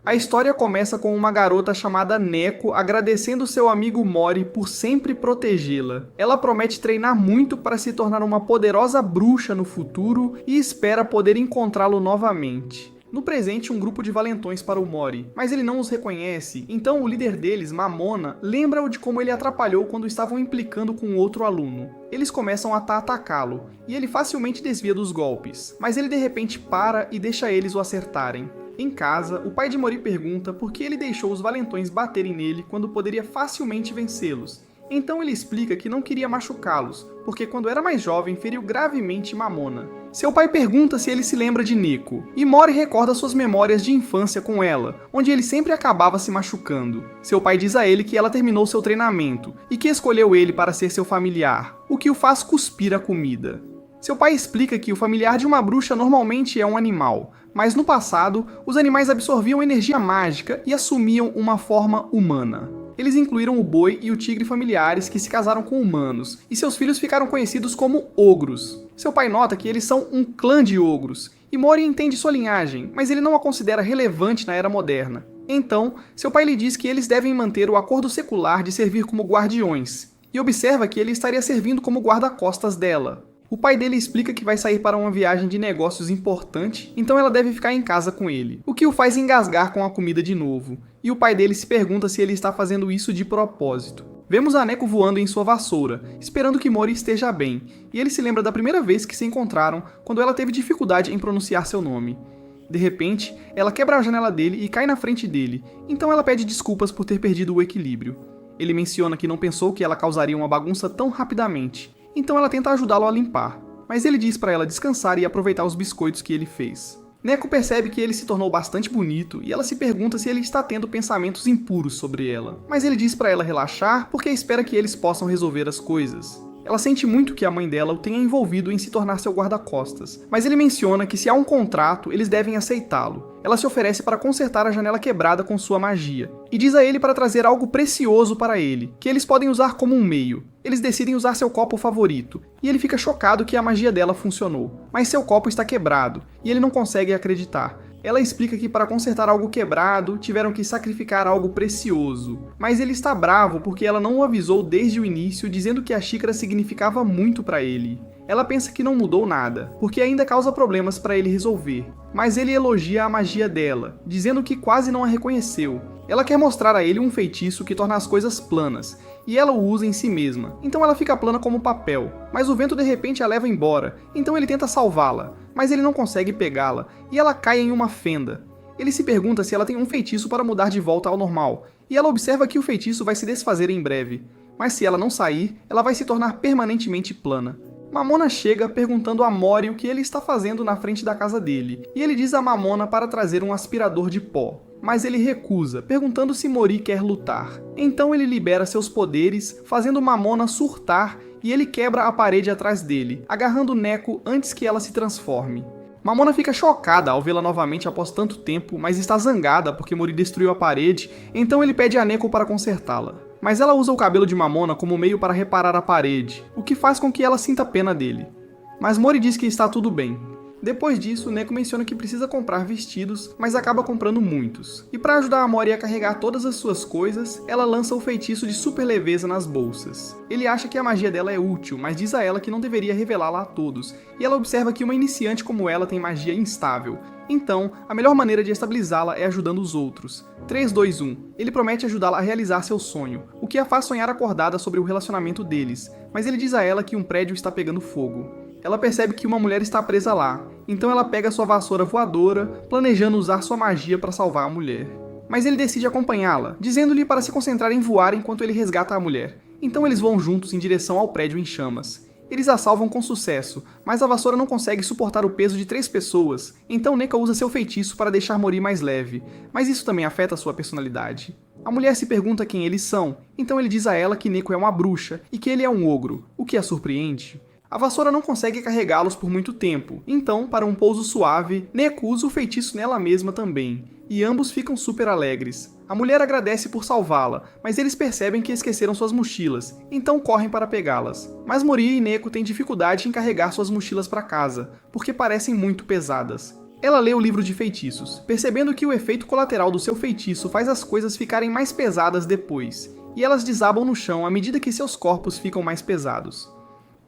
A história começa com uma garota chamada Neko agradecendo seu amigo Mori por sempre protegê-la. Ela promete treinar muito para se tornar uma poderosa bruxa no futuro e espera poder encontrá-lo novamente. No presente, um grupo de valentões para o Mori, mas ele não os reconhece, então o líder deles, Mamona, lembra-o de como ele atrapalhou quando estavam implicando com outro aluno. Eles começam a atacá-lo, e ele facilmente desvia dos golpes, mas ele de repente para e deixa eles o acertarem. Em casa, o pai de Mori pergunta por que ele deixou os valentões baterem nele quando poderia facilmente vencê-los. Então ele explica que não queria machucá-los, porque quando era mais jovem feriu gravemente Mamona. Seu pai pergunta se ele se lembra de Neko, e Mori recorda suas memórias de infância com ela, onde ele sempre acabava se machucando. Seu pai diz a ele que ela terminou seu treinamento, e que escolheu ele para ser seu familiar, o que o faz cuspir a comida. Seu pai explica que o familiar de uma bruxa normalmente é um animal, mas no passado, os animais absorviam energia mágica e assumiam uma forma humana. Eles incluíram o boi e o tigre familiares que se casaram com humanos, e seus filhos ficaram conhecidos como ogros. Seu pai nota que eles são um clã de ogros, e Mori entende sua linhagem, mas ele não a considera relevante na era moderna. Então, seu pai lhe diz que eles devem manter o acordo secular de servir como guardiões, e observa que ele estaria servindo como guarda-costas dela. O pai dele explica que vai sair para uma viagem de negócios importante, então ela deve ficar em casa com ele, o que o faz engasgar com a comida de novo, e o pai dele se pergunta se ele está fazendo isso de propósito. Vemos a Neko voando em sua vassoura, esperando que Mori esteja bem, e ele se lembra da primeira vez que se encontraram, quando ela teve dificuldade em pronunciar seu nome. De repente, ela quebra a janela dele e cai na frente dele, então ela pede desculpas por ter perdido o equilíbrio. Ele menciona que não pensou que ela causaria uma bagunça tão rapidamente, então ela tenta ajudá-lo a limpar, mas ele diz para ela descansar e aproveitar os biscoitos que ele fez. Neko percebe que ele se tornou bastante bonito e ela se pergunta se ele está tendo pensamentos impuros sobre ela, mas ele diz para ela relaxar porque espera que eles possam resolver as coisas. Ela sente muito que a mãe dela o tenha envolvido em se tornar seu guarda-costas, mas ele menciona que se há um contrato, eles devem aceitá-lo. Ela se oferece para consertar a janela quebrada com sua magia, e diz a ele para trazer algo precioso para ele, que eles podem usar como um meio. Eles decidem usar seu copo favorito, e ele fica chocado que a magia dela funcionou, mas seu copo está quebrado, e ele não consegue acreditar. Ela explica que para consertar algo quebrado, tiveram que sacrificar algo precioso. Mas ele está bravo porque ela não o avisou desde o início, dizendo que a xícara significava muito para ele. Ela pensa que não mudou nada, porque ainda causa problemas para ele resolver. Mas ele elogia a magia dela, dizendo que quase não a reconheceu. Ela quer mostrar a ele um feitiço que torna as coisas planas, e ela o usa em si mesma, então ela fica plana como papel. Mas o vento de repente a leva embora, então ele tenta salvá-la, mas ele não consegue pegá-la, e ela cai em uma fenda. Ele se pergunta se ela tem um feitiço para mudar de volta ao normal, e ela observa que o feitiço vai se desfazer em breve, mas se ela não sair, ela vai se tornar permanentemente plana. Mamona chega perguntando a Mori o que ele está fazendo na frente da casa dele, e ele diz a Mamona para trazer um aspirador de pó. Mas ele recusa, perguntando se Mori quer lutar. Então ele libera seus poderes, fazendo Mamona surtar, e ele quebra a parede atrás dele, agarrando Neko antes que ela se transforme. Mamona fica chocada ao vê-la novamente após tanto tempo, mas está zangada porque Mori destruiu a parede, então ele pede a Neko para consertá-la. Mas ela usa o cabelo de Mamona como meio para reparar a parede, o que faz com que ela sinta pena dele. Mas Mori diz que está tudo bem. Depois disso, Neko menciona que precisa comprar vestidos, mas acaba comprando muitos. E para ajudar a Mori a carregar todas as suas coisas, ela lança o feitiço de super leveza nas bolsas. Ele acha que a magia dela é útil, mas diz a ela que não deveria revelá-la a todos, e ela observa que uma iniciante como ela tem magia instável. Então, a melhor maneira de estabilizá-la é ajudando os outros. 3, 2, 1. Ele promete ajudá-la a realizar seu sonho, o que a faz sonhar acordada sobre o relacionamento deles, mas ele diz a ela que um prédio está pegando fogo. Ela percebe que uma mulher está presa lá, então ela pega sua vassoura voadora, planejando usar sua magia para salvar a mulher. Mas ele decide acompanhá-la, dizendo-lhe para se concentrar em voar enquanto ele resgata a mulher. Então eles vão juntos em direção ao prédio em chamas. Eles a salvam com sucesso, mas a vassoura não consegue suportar o peso de 3 pessoas, então Neko usa seu feitiço para deixar Mori mais leve, mas isso também afeta sua personalidade. A mulher se pergunta quem eles são, então ele diz a ela que Neko é uma bruxa e que ele é um ogro, o que a surpreende. A vassoura não consegue carregá-los por muito tempo, então, para um pouso suave, Neko usa o feitiço nela mesma também, e ambos ficam super alegres. A mulher agradece por salvá-la, mas eles percebem que esqueceram suas mochilas, então correm para pegá-las. Mas Mori e Neko têm dificuldade em carregar suas mochilas para casa, porque parecem muito pesadas. Ela lê o livro de feitiços, percebendo que o efeito colateral do seu feitiço faz as coisas ficarem mais pesadas depois, e elas desabam no chão à medida que seus corpos ficam mais pesados.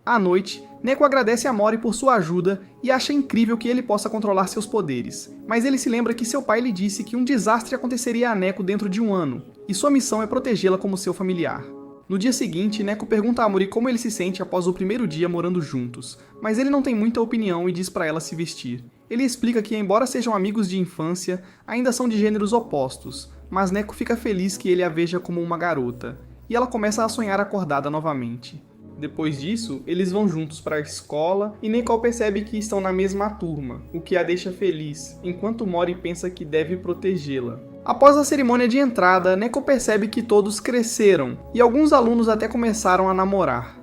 À noite, Neko agradece a Mori por sua ajuda e acha incrível que ele possa controlar seus poderes, mas ele se lembra que seu pai lhe disse que um desastre aconteceria a Neko dentro de um ano, e sua missão é protegê-la como seu familiar. No dia seguinte, Neko pergunta a Mori como ele se sente após o primeiro dia morando juntos, mas ele não tem muita opinião e diz para ela se vestir. Ele explica que, embora sejam amigos de infância, ainda são de gêneros opostos, mas Neko fica feliz que ele a veja como uma garota, e ela começa a sonhar acordada novamente. Depois disso, eles vão juntos para a escola e Neko percebe que estão na mesma turma, o que a deixa feliz, enquanto Mori pensa que deve protegê-la. Após a cerimônia de entrada, Neko percebe que todos cresceram e alguns alunos até começaram a namorar.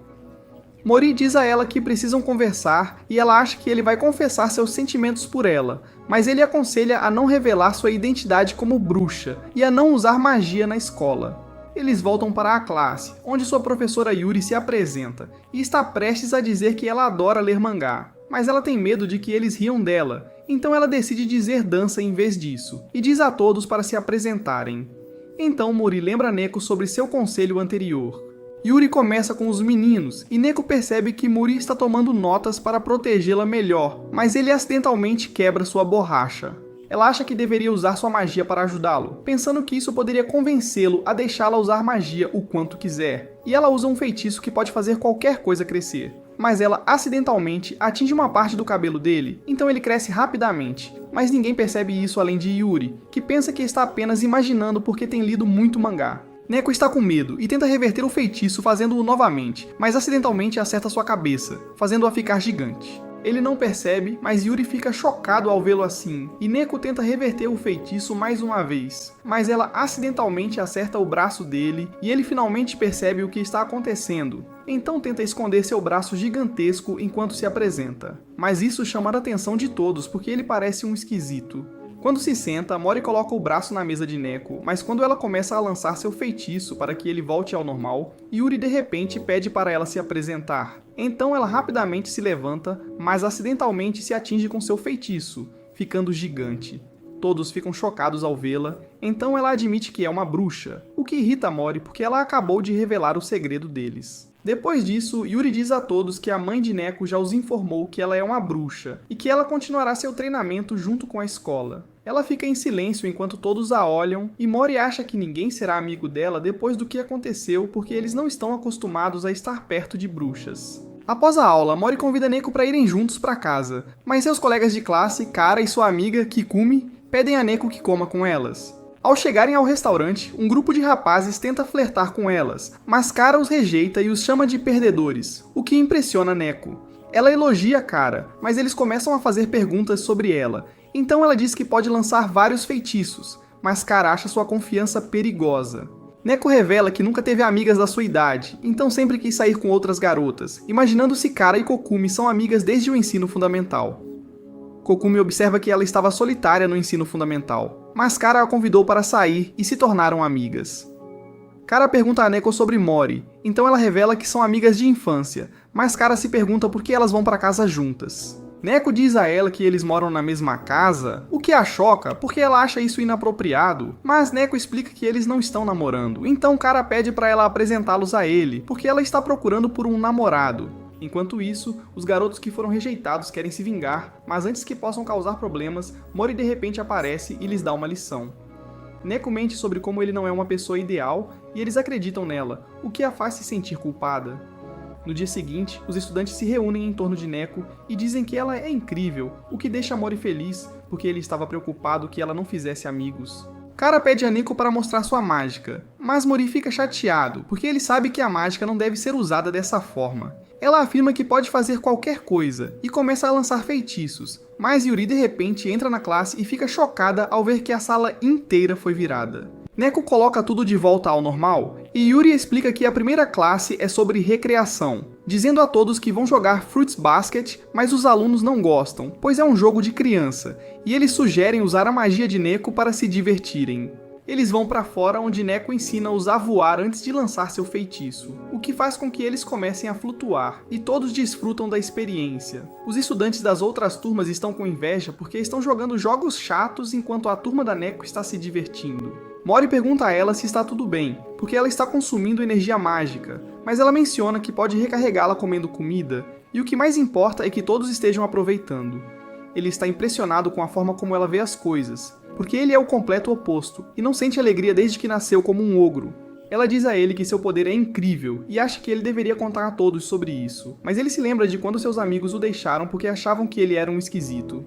Mori diz a ela que precisam conversar e ela acha que ele vai confessar seus sentimentos por ela, mas ele aconselha a não revelar sua identidade como bruxa e a não usar magia na escola. Eles voltam para a classe, onde sua professora Yuri se apresenta e está prestes a dizer que ela adora ler mangá, mas ela tem medo de que eles riam dela, então ela decide dizer dança em vez disso, e diz a todos para se apresentarem. Então Mori lembra Neko sobre seu conselho anterior. Yuri começa com os meninos, e Neko percebe que Mori está tomando notas para protegê-la melhor, mas ele acidentalmente quebra sua borracha. Ela acha que deveria usar sua magia para ajudá-lo, pensando que isso poderia convencê-lo a deixá-la usar magia o quanto quiser. E ela usa um feitiço que pode fazer qualquer coisa crescer. Mas ela acidentalmente atinge uma parte do cabelo dele, então ele cresce rapidamente. Mas ninguém percebe isso além de Yuri, que pensa que está apenas imaginando porque tem lido muito mangá. Neko está com medo e tenta reverter o feitiço fazendo-o novamente, mas acidentalmente acerta sua cabeça, fazendo-a ficar gigante. Ele não percebe, mas Yuri fica chocado ao vê-lo assim, e Neko tenta reverter o feitiço mais uma vez, mas ela acidentalmente acerta o braço dele e ele finalmente percebe o que está acontecendo. Então tenta esconder seu braço gigantesco enquanto se apresenta, mas isso chama a atenção de todos porque ele parece um esquisito. Quando se senta, Mori coloca o braço na mesa de Neko, mas quando ela começa a lançar seu feitiço para que ele volte ao normal, Yuri de repente pede para ela se apresentar. Então ela rapidamente se levanta, mas acidentalmente se atinge com seu feitiço, ficando gigante. Todos ficam chocados ao vê-la, então ela admite que é uma bruxa, o que irrita Mori porque ela acabou de revelar o segredo deles. Depois disso, Yuri diz a todos que a mãe de Neko já os informou que ela é uma bruxa e que ela continuará seu treinamento junto com a escola. Ela fica em silêncio enquanto todos a olham e Mori acha que ninguém será amigo dela depois do que aconteceu porque eles não estão acostumados a estar perto de bruxas. Após a aula, Mori convida Neko para irem juntos para casa, mas seus colegas de classe, Kara e sua amiga, Kikumi, pedem a Neko que coma com elas. Ao chegarem ao restaurante, um grupo de rapazes tenta flertar com elas, mas Kara os rejeita e os chama de perdedores, o que impressiona Neko. Ela elogia Kara, mas eles começam a fazer perguntas sobre ela, então ela diz que pode lançar vários feitiços, mas Kara acha sua confiança perigosa. Neko revela que nunca teve amigas da sua idade, então sempre quis sair com outras garotas, imaginando se Kara e Kokumi são amigas desde o ensino fundamental. Kokumi observa que ela estava solitária no ensino fundamental, mas Kara a convidou para sair e se tornaram amigas. Kara pergunta a Neko sobre Mori, então ela revela que são amigas de infância, mas Kara se pergunta por que elas vão para casa juntas. Neko diz a ela que eles moram na mesma casa, o que a choca porque ela acha isso inapropriado, mas Neko explica que eles não estão namorando, então Kara pede para ela apresentá-los a ele, porque ela está procurando por um namorado. Enquanto isso, os garotos que foram rejeitados querem se vingar, mas antes que possam causar problemas, Mori de repente aparece e lhes dá uma lição. Neko mente sobre como ele não é uma pessoa ideal e eles acreditam nela, o que a faz se sentir culpada. No dia seguinte, os estudantes se reúnem em torno de Neko e dizem que ela é incrível, o que deixa Mori feliz, porque ele estava preocupado que ela não fizesse amigos. Kara pede a Neko para mostrar sua mágica, mas Mori fica chateado, porque ele sabe que a mágica não deve ser usada dessa forma. Ela afirma que pode fazer qualquer coisa, e começa a lançar feitiços, mas Yuri de repente entra na classe e fica chocada ao ver que a sala inteira foi virada. Neko coloca tudo de volta ao normal, e Yuri explica que a primeira classe é sobre recreação, dizendo a todos que vão jogar Fruits Basket, mas os alunos não gostam, pois é um jogo de criança, e eles sugerem usar a magia de Neko para se divertirem. Eles vão pra fora, onde Neko ensina-os a voar antes de lançar seu feitiço, o que faz com que eles comecem a flutuar, e todos desfrutam da experiência. Os estudantes das outras turmas estão com inveja porque estão jogando jogos chatos enquanto a turma da Neko está se divertindo. Mori pergunta a ela se está tudo bem, porque ela está consumindo energia mágica, mas ela menciona que pode recarregá-la comendo comida, e o que mais importa é que todos estejam aproveitando. Ele está impressionado com a forma como ela vê as coisas, porque ele é o completo oposto, e não sente alegria desde que nasceu como um ogro. Ela diz a ele que seu poder é incrível, e acha que ele deveria contar a todos sobre isso, mas ele se lembra de quando seus amigos o deixaram porque achavam que ele era um esquisito.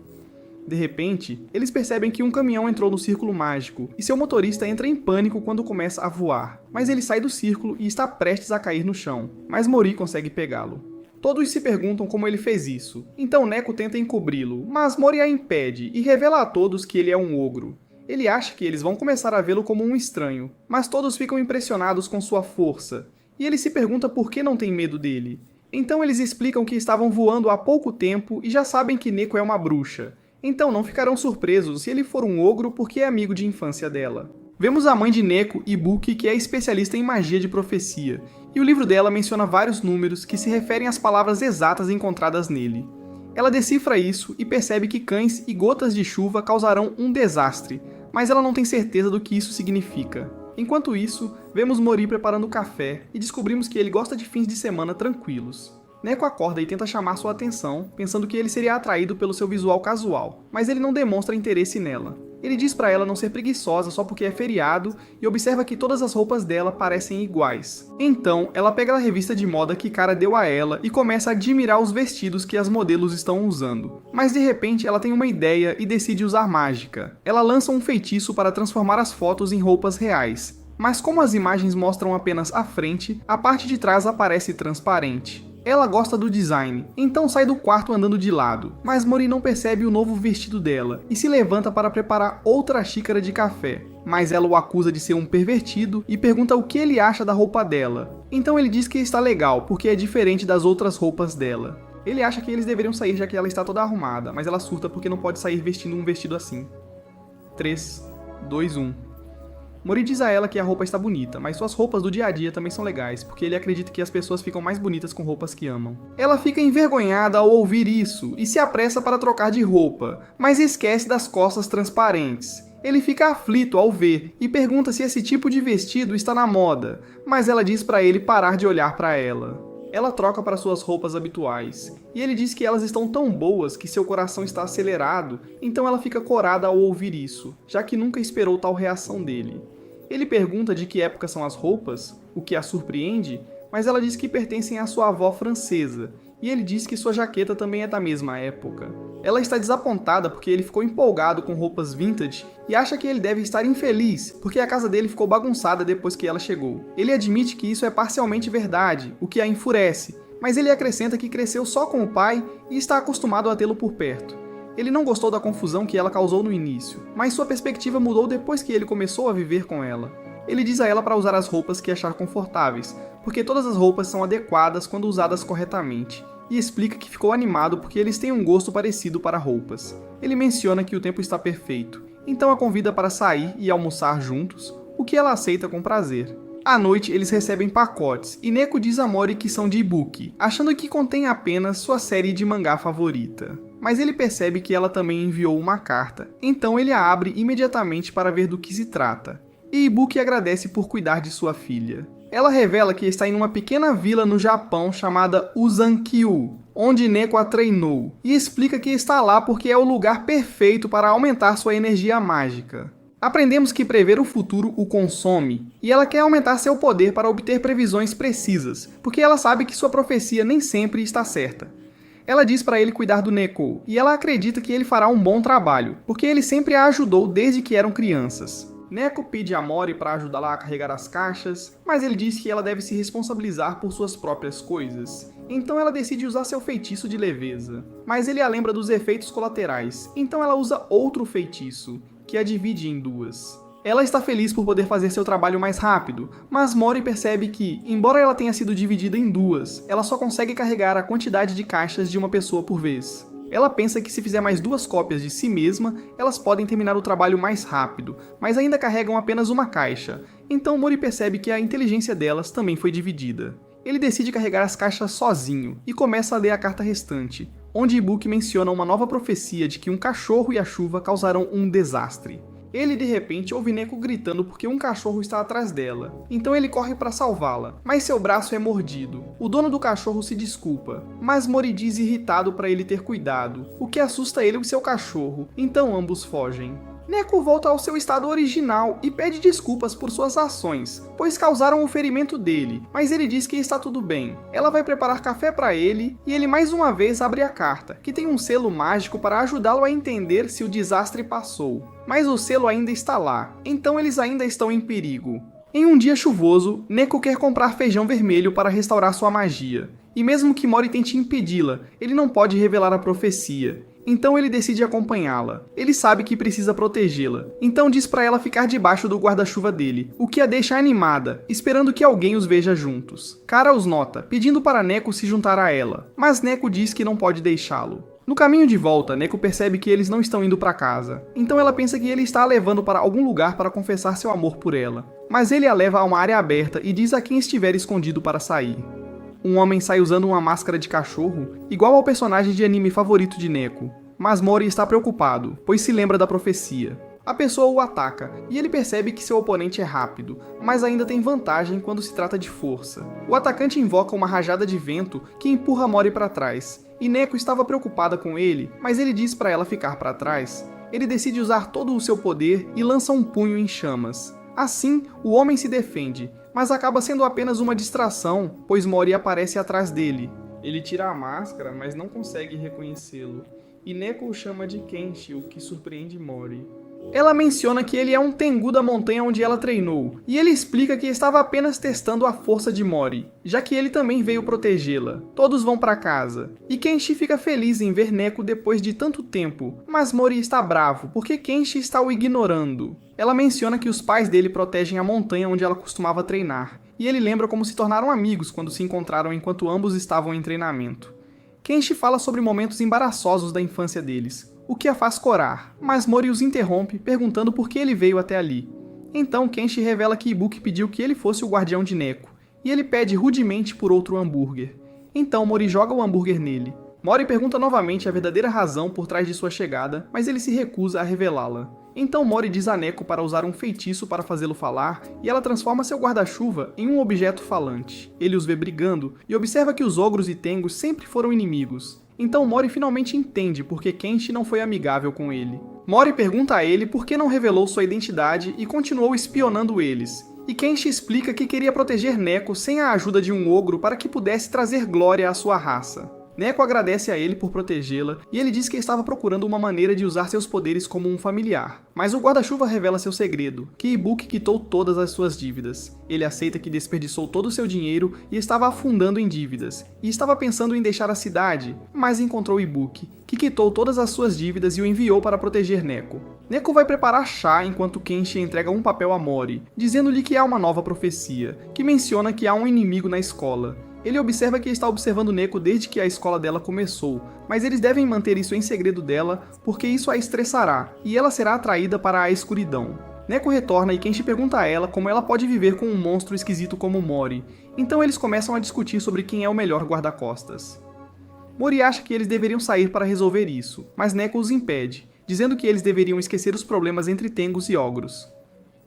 De repente, eles percebem que um caminhão entrou no círculo mágico, e seu motorista entra em pânico quando começa a voar, mas ele sai do círculo e está prestes a cair no chão, mas Mori consegue pegá-lo. Todos se perguntam como ele fez isso, então Neko tenta encobri-lo, mas Mori a impede e revela a todos que ele é um ogro. Ele acha que eles vão começar a vê-lo como um estranho, mas todos ficam impressionados com sua força, e ele se pergunta por que não tem medo dele. Então eles explicam que estavam voando há pouco tempo e já sabem que Neko é uma bruxa, então não ficarão surpresos se ele for um ogro porque é amigo de infância dela. Vemos a mãe de Neko, Ibuki, que é especialista em magia de profecia, e o livro dela menciona vários números que se referem às palavras exatas encontradas nele. Ela decifra isso e percebe que cães e gotas de chuva causarão um desastre, mas ela não tem certeza do que isso significa. Enquanto isso, vemos Mori preparando café e descobrimos que ele gosta de fins de semana tranquilos. Neko acorda e tenta chamar sua atenção, pensando que ele seria atraído pelo seu visual casual, mas ele não demonstra interesse nela. Ele diz pra ela não ser preguiçosa só porque é feriado e observa que todas as roupas dela parecem iguais. Então, ela pega a revista de moda que Kara deu a ela e começa a admirar os vestidos que as modelos estão usando. Mas de repente ela tem uma ideia e decide usar mágica. Ela lança um feitiço para transformar as fotos em roupas reais. Mas como as imagens mostram apenas a frente, a parte de trás aparece transparente. Ela gosta do design, então sai do quarto andando de lado, mas Mori não percebe o novo vestido dela e se levanta para preparar outra xícara de café, mas ela o acusa de ser um pervertido e pergunta o que ele acha da roupa dela. Então ele diz que está legal, porque é diferente das outras roupas dela. Ele acha que eles deveriam sair já que ela está toda arrumada, mas ela surta porque não pode sair vestindo um vestido assim. 3, 2, 1... Mori diz a ela que a roupa está bonita, mas suas roupas do dia a dia também são legais, porque ele acredita que as pessoas ficam mais bonitas com roupas que amam. Ela fica envergonhada ao ouvir isso e se apressa para trocar de roupa, mas esquece das costas transparentes. Ele fica aflito ao ver e pergunta se esse tipo de vestido está na moda, mas ela diz para ele parar de olhar para ela. Ela troca para suas roupas habituais, e ele diz que elas estão tão boas que seu coração está acelerado, então ela fica corada ao ouvir isso, já que nunca esperou tal reação dele. Ele pergunta de que época são as roupas, o que a surpreende, mas ela diz que pertencem à sua avó francesa, e ele diz que sua jaqueta também é da mesma época. Ela está desapontada porque ele ficou empolgado com roupas vintage e acha que ele deve estar infeliz porque a casa dele ficou bagunçada depois que ela chegou. Ele admite que isso é parcialmente verdade, o que a enfurece, mas ele acrescenta que cresceu só com o pai e está acostumado a tê-lo por perto. Ele não gostou da confusão que ela causou no início, mas sua perspectiva mudou depois que ele começou a viver com ela. Ele diz a ela para usar as roupas que achar confortáveis, porque todas as roupas são adequadas quando usadas corretamente, e explica que ficou animado porque eles têm um gosto parecido para roupas. Ele menciona que o tempo está perfeito, então a convida para sair e almoçar juntos, o que ela aceita com prazer. À noite, eles recebem pacotes, e Neko diz a Mori que são de Ibuki, achando que contém apenas sua série de mangá favorita. Mas ele percebe que ela também enviou uma carta, então ele a abre imediatamente para ver do que se trata. E Ibuki agradece por cuidar de sua filha. Ela revela que está em uma pequena vila no Japão chamada Uzankyu, onde Neko a treinou, e explica que está lá porque é o lugar perfeito para aumentar sua energia mágica. Aprendemos que prever o futuro o consome, e ela quer aumentar seu poder para obter previsões precisas, porque ela sabe que sua profecia nem sempre está certa. Ela diz para ele cuidar do Neko, e ela acredita que ele fará um bom trabalho, porque ele sempre a ajudou desde que eram crianças. Neko pede a Mori para ajudá-la a carregar as caixas, mas ele diz que ela deve se responsabilizar por suas próprias coisas. Então ela decide usar seu feitiço de leveza. Mas ele a lembra dos efeitos colaterais, então ela usa outro feitiço, que a divide em duas. Ela está feliz por poder fazer seu trabalho mais rápido, mas Mori percebe que, embora ela tenha sido dividida em duas, ela só consegue carregar a quantidade de caixas de uma pessoa por vez. Ela pensa que se fizer mais 2 cópias de si mesma, elas podem terminar o trabalho mais rápido, mas ainda carregam apenas uma caixa. Então Mori percebe que a inteligência delas também foi dividida. Ele decide carregar as caixas sozinho e começa a ler a carta restante, onde Ibuki menciona uma nova profecia de que um cachorro e a chuva causarão um desastre. Ele de repente ouve Neko gritando porque um cachorro está atrás dela, então ele corre para salvá-la, mas seu braço é mordido. O dono do cachorro se desculpa, mas Mori diz irritado para ele ter cuidado, o que assusta ele e seu cachorro, então ambos fogem. Neko volta ao seu estado original e pede desculpas por suas ações, pois causaram o ferimento dele, mas ele diz que está tudo bem. Ela vai preparar café para ele e ele mais uma vez abre a carta, que tem um selo mágico para ajudá-lo a entender se o desastre passou. Mas o selo ainda está lá, então eles ainda estão em perigo. Em um dia chuvoso, Neko quer comprar feijão vermelho para restaurar sua magia. E mesmo que Mori tente impedi-la, ele não pode revelar a profecia. Então ele decide acompanhá-la. Ele sabe que precisa protegê-la, então diz para ela ficar debaixo do guarda-chuva dele, o que a deixa animada, esperando que alguém os veja juntos. Kara os nota, pedindo para Neko se juntar a ela, mas Neko diz que não pode deixá-lo. No caminho de volta, Neko percebe que eles não estão indo para casa, então ela pensa que ele está a levando para algum lugar para confessar seu amor por ela. Mas ele a leva a uma área aberta e diz a quem estiver escondido para sair. Um homem sai usando uma máscara de cachorro, igual ao personagem de anime favorito de Neko. Mas Mori está preocupado, pois se lembra da profecia. A pessoa o ataca, e ele percebe que seu oponente é rápido, mas ainda tem vantagem quando se trata de força. O atacante invoca uma rajada de vento que empurra Mori para trás, e Neko estava preocupada com ele, mas ele diz para ela ficar para trás. Ele decide usar todo o seu poder e lança um punho em chamas. Assim, o homem se defende, mas acaba sendo apenas uma distração, pois Mori aparece atrás dele. Ele tira a máscara, mas não consegue reconhecê-lo, e Neko o chama de Kenshi, o que surpreende Mori. Ela menciona que ele é um Tengu da montanha onde ela treinou, e ele explica que estava apenas testando a força de Mori, já que ele também veio protegê-la. Todos vão para casa, e Kenshi fica feliz em ver Neko depois de tanto tempo, mas Mori está bravo porque Kenshi está o ignorando. Ela menciona que os pais dele protegem a montanha onde ela costumava treinar, e ele lembra como se tornaram amigos quando se encontraram enquanto ambos estavam em treinamento. Kenshi fala sobre momentos embaraçosos da infância deles, o que a faz corar, mas Mori os interrompe perguntando por que ele veio até ali. Então Kenshi revela que Ibuki pediu que ele fosse o guardião de Neko, e ele pede rudemente por outro hambúrguer. Então Mori joga o hambúrguer nele. Mori pergunta novamente a verdadeira razão por trás de sua chegada, mas ele se recusa a revelá-la. Então Mori diz a Neko para usar um feitiço para fazê-lo falar, e ela transforma seu guarda-chuva em um objeto falante. Ele os vê brigando, e observa que os ogros e Tengus sempre foram inimigos. Então Mori finalmente entende porque Kenshi não foi amigável com ele. Mori pergunta a ele por que não revelou sua identidade e continuou espionando eles. E Kenshi explica que queria proteger Neko sem a ajuda de um ogro para que pudesse trazer glória à sua raça. Neko agradece a ele por protegê-la e ele diz que estava procurando uma maneira de usar seus poderes como um familiar. Mas o guarda-chuva revela seu segredo, que Ibuki quitou todas as suas dívidas. Ele aceita que desperdiçou todo o seu dinheiro e estava afundando em dívidas, e estava pensando em deixar a cidade, mas encontrou Ibuki, que quitou todas as suas dívidas e o enviou para proteger Neko. Neko vai preparar chá enquanto Kenshi entrega um papel a Mori, dizendo-lhe que há uma nova profecia, que menciona que há um inimigo na escola. Ele observa que está observando Neko desde que a escola dela começou, mas eles devem manter isso em segredo dela porque isso a estressará, e ela será atraída para a escuridão. Neko retorna e Kenshi pergunta a ela como ela pode viver com um monstro esquisito como Mori, então eles começam a discutir sobre quem é o melhor guarda-costas. Mori acha que eles deveriam sair para resolver isso, mas Neko os impede, dizendo que eles deveriam esquecer os problemas entre Tengus e Ogros.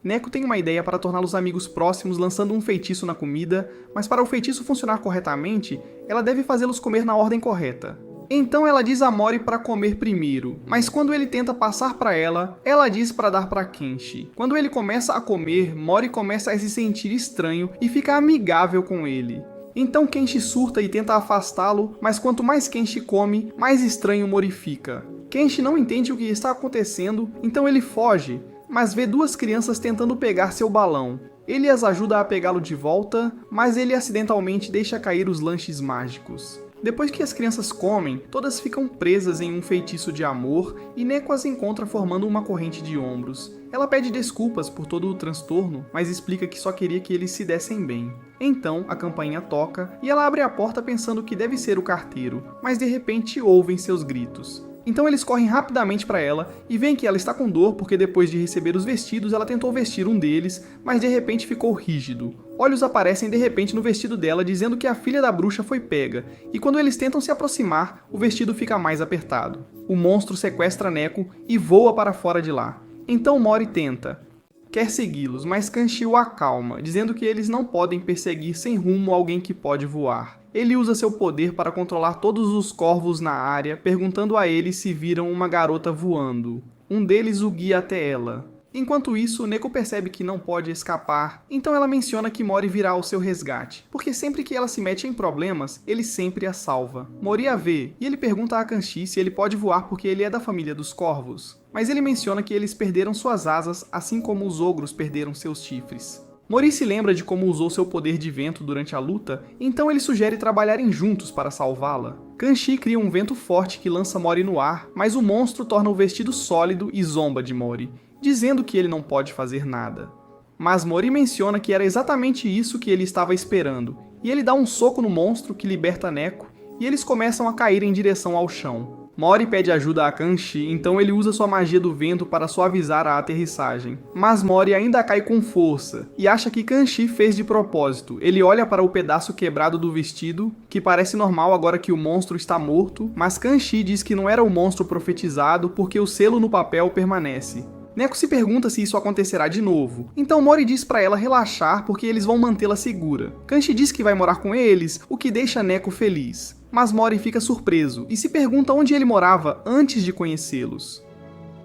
Neko tem uma ideia para torná-los amigos próximos lançando um feitiço na comida, mas para o feitiço funcionar corretamente, ela deve fazê-los comer na ordem correta. Então ela diz a Mori para comer primeiro, mas quando ele tenta passar para ela, ela diz para dar para Kenshi. Quando ele começa a comer, Mori começa a se sentir estranho e fica amigável com ele. Então Kenshi surta e tenta afastá-lo, mas quanto mais Kenshi come, mais estranho Mori fica. Kenshi não entende o que está acontecendo, então ele foge, mas vê duas crianças tentando pegar seu balão. Ele as ajuda a pegá-lo de volta, mas ele acidentalmente deixa cair os lanches mágicos. Depois que as crianças comem, todas ficam presas em um feitiço de amor e Neko as encontra formando uma corrente de ombros. Ela pede desculpas por todo o transtorno, mas explica que só queria que eles se dessem bem. Então, a campainha toca e ela abre a porta pensando que deve ser o carteiro, mas de repente ouvem seus gritos. Então eles correm rapidamente para ela e veem que ela está com dor porque depois de receber os vestidos ela tentou vestir um deles, mas de repente ficou rígido. Olhos aparecem de repente no vestido dela dizendo que a filha da bruxa foi pega, e quando eles tentam se aproximar, o vestido fica mais apertado. O monstro sequestra Neko e voa para fora de lá. Então Mori tenta. Quer segui-los, mas Kanchi o acalma, dizendo que eles não podem perseguir sem rumo alguém que pode voar. Ele usa seu poder para controlar todos os corvos na área, perguntando a eles se viram uma garota voando. Um deles o guia até ela. Enquanto isso, Neko percebe que não pode escapar, então ela menciona que Mori virá ao seu resgate, porque sempre que ela se mete em problemas, ele sempre a salva. Mori a vê, e ele pergunta a Kanchi se ele pode voar porque ele é da família dos corvos. Mas ele menciona que eles perderam suas asas, assim como os ogros perderam seus chifres. Mori se lembra de como usou seu poder de vento durante a luta, então ele sugere trabalharem juntos para salvá-la. Kanchi cria um vento forte que lança Mori no ar, mas o monstro torna o vestido sólido e zomba de Mori, dizendo que ele não pode fazer nada. Mas Mori menciona que era exatamente isso que ele estava esperando, e ele dá um soco no monstro que liberta Neko, e eles começam a cair em direção ao chão. Mori pede ajuda a Kanchi, então ele usa sua magia do vento para suavizar a aterrissagem. Mas Mori ainda cai com força, e acha que Kanchi fez de propósito. Ele olha para o pedaço quebrado do vestido, que parece normal agora que o monstro está morto, mas Kanchi diz que não era o monstro profetizado porque o selo no papel permanece. Neko se pergunta se isso acontecerá de novo, então Mori diz para ela relaxar porque eles vão mantê-la segura. Kanchi diz que vai morar com eles, o que deixa Neko feliz. Mas Mori fica surpreso e se pergunta onde ele morava antes de conhecê-los.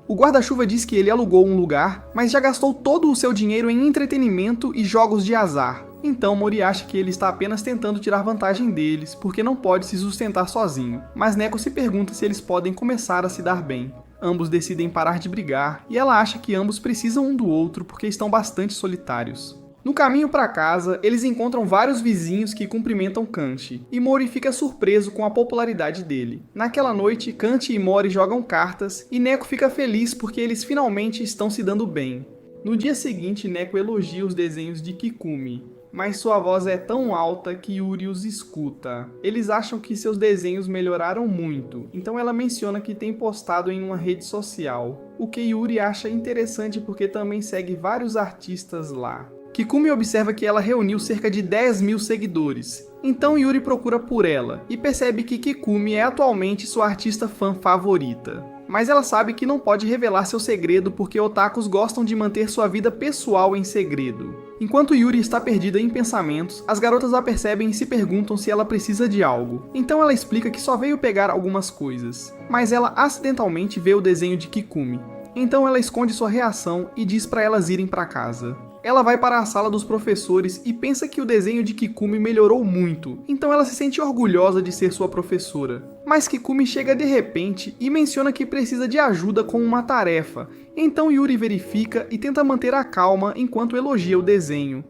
O guarda-chuva diz que ele alugou um lugar, mas já gastou todo o seu dinheiro em entretenimento e jogos de azar. Então Mori acha que ele está apenas tentando tirar vantagem deles, porque não pode se sustentar sozinho. Mas Neko se pergunta se eles podem começar a se dar bem. Ambos decidem parar de brigar, e ela acha que ambos precisam um do outro porque estão bastante solitários. No caminho para casa, eles encontram vários vizinhos que cumprimentam Kanchi, e Mori fica surpreso com a popularidade dele. Naquela noite, Kanchi e Mori jogam cartas, e Neko fica feliz porque eles finalmente estão se dando bem. No dia seguinte, Neko elogia os desenhos de Kikumi, mas sua voz é tão alta que Yuri os escuta. Eles acham que seus desenhos melhoraram muito, então ela menciona que tem postado em uma rede social, o que Yuri acha interessante porque também segue vários artistas lá. Kikumi observa que ela reuniu cerca de 10.000 seguidores, então Yuri procura por ela e percebe que Kikumi é atualmente sua artista fã favorita. Mas ela sabe que não pode revelar seu segredo porque otakus gostam de manter sua vida pessoal em segredo. Enquanto Yuri está perdida em pensamentos, as garotas a percebem e se perguntam se ela precisa de algo. Então ela explica que só veio pegar algumas coisas, mas ela acidentalmente vê o desenho de Kikumi. Então ela esconde sua reação e diz para elas irem para casa. Ela vai para a sala dos professores e pensa que o desenho de Kikumi melhorou muito, então ela se sente orgulhosa de ser sua professora. Mas Kikumi chega de repente e menciona que precisa de ajuda com uma tarefa, então Yuri verifica e tenta manter a calma enquanto elogia o desenho.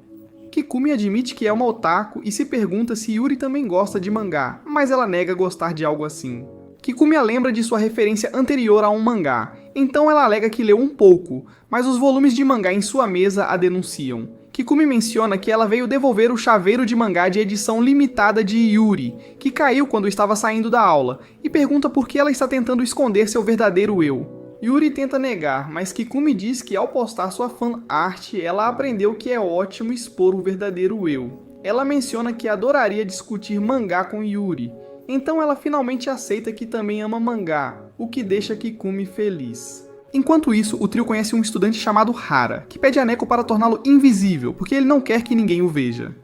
Kikumi admite que é uma otaku e se pergunta se Yuri também gosta de mangá, mas ela nega gostar de algo assim. Kikumi a lembra de sua referência anterior a um mangá, então ela alega que leu um pouco, mas os volumes de mangá em sua mesa a denunciam. Kikumi menciona que ela veio devolver o chaveiro de mangá de edição limitada de Yuri, que caiu quando estava saindo da aula, e pergunta por que ela está tentando esconder seu verdadeiro eu. Yuri tenta negar, mas Kikumi diz que ao postar sua fan art, ela aprendeu que é ótimo expor o verdadeiro eu. Ela menciona que adoraria discutir mangá com Yuri, então ela finalmente aceita que também ama mangá, o que deixa Kikumi feliz. Enquanto isso, o trio conhece um estudante chamado Hara, que pede a Neko para torná-lo invisível, porque ele não quer que ninguém o veja.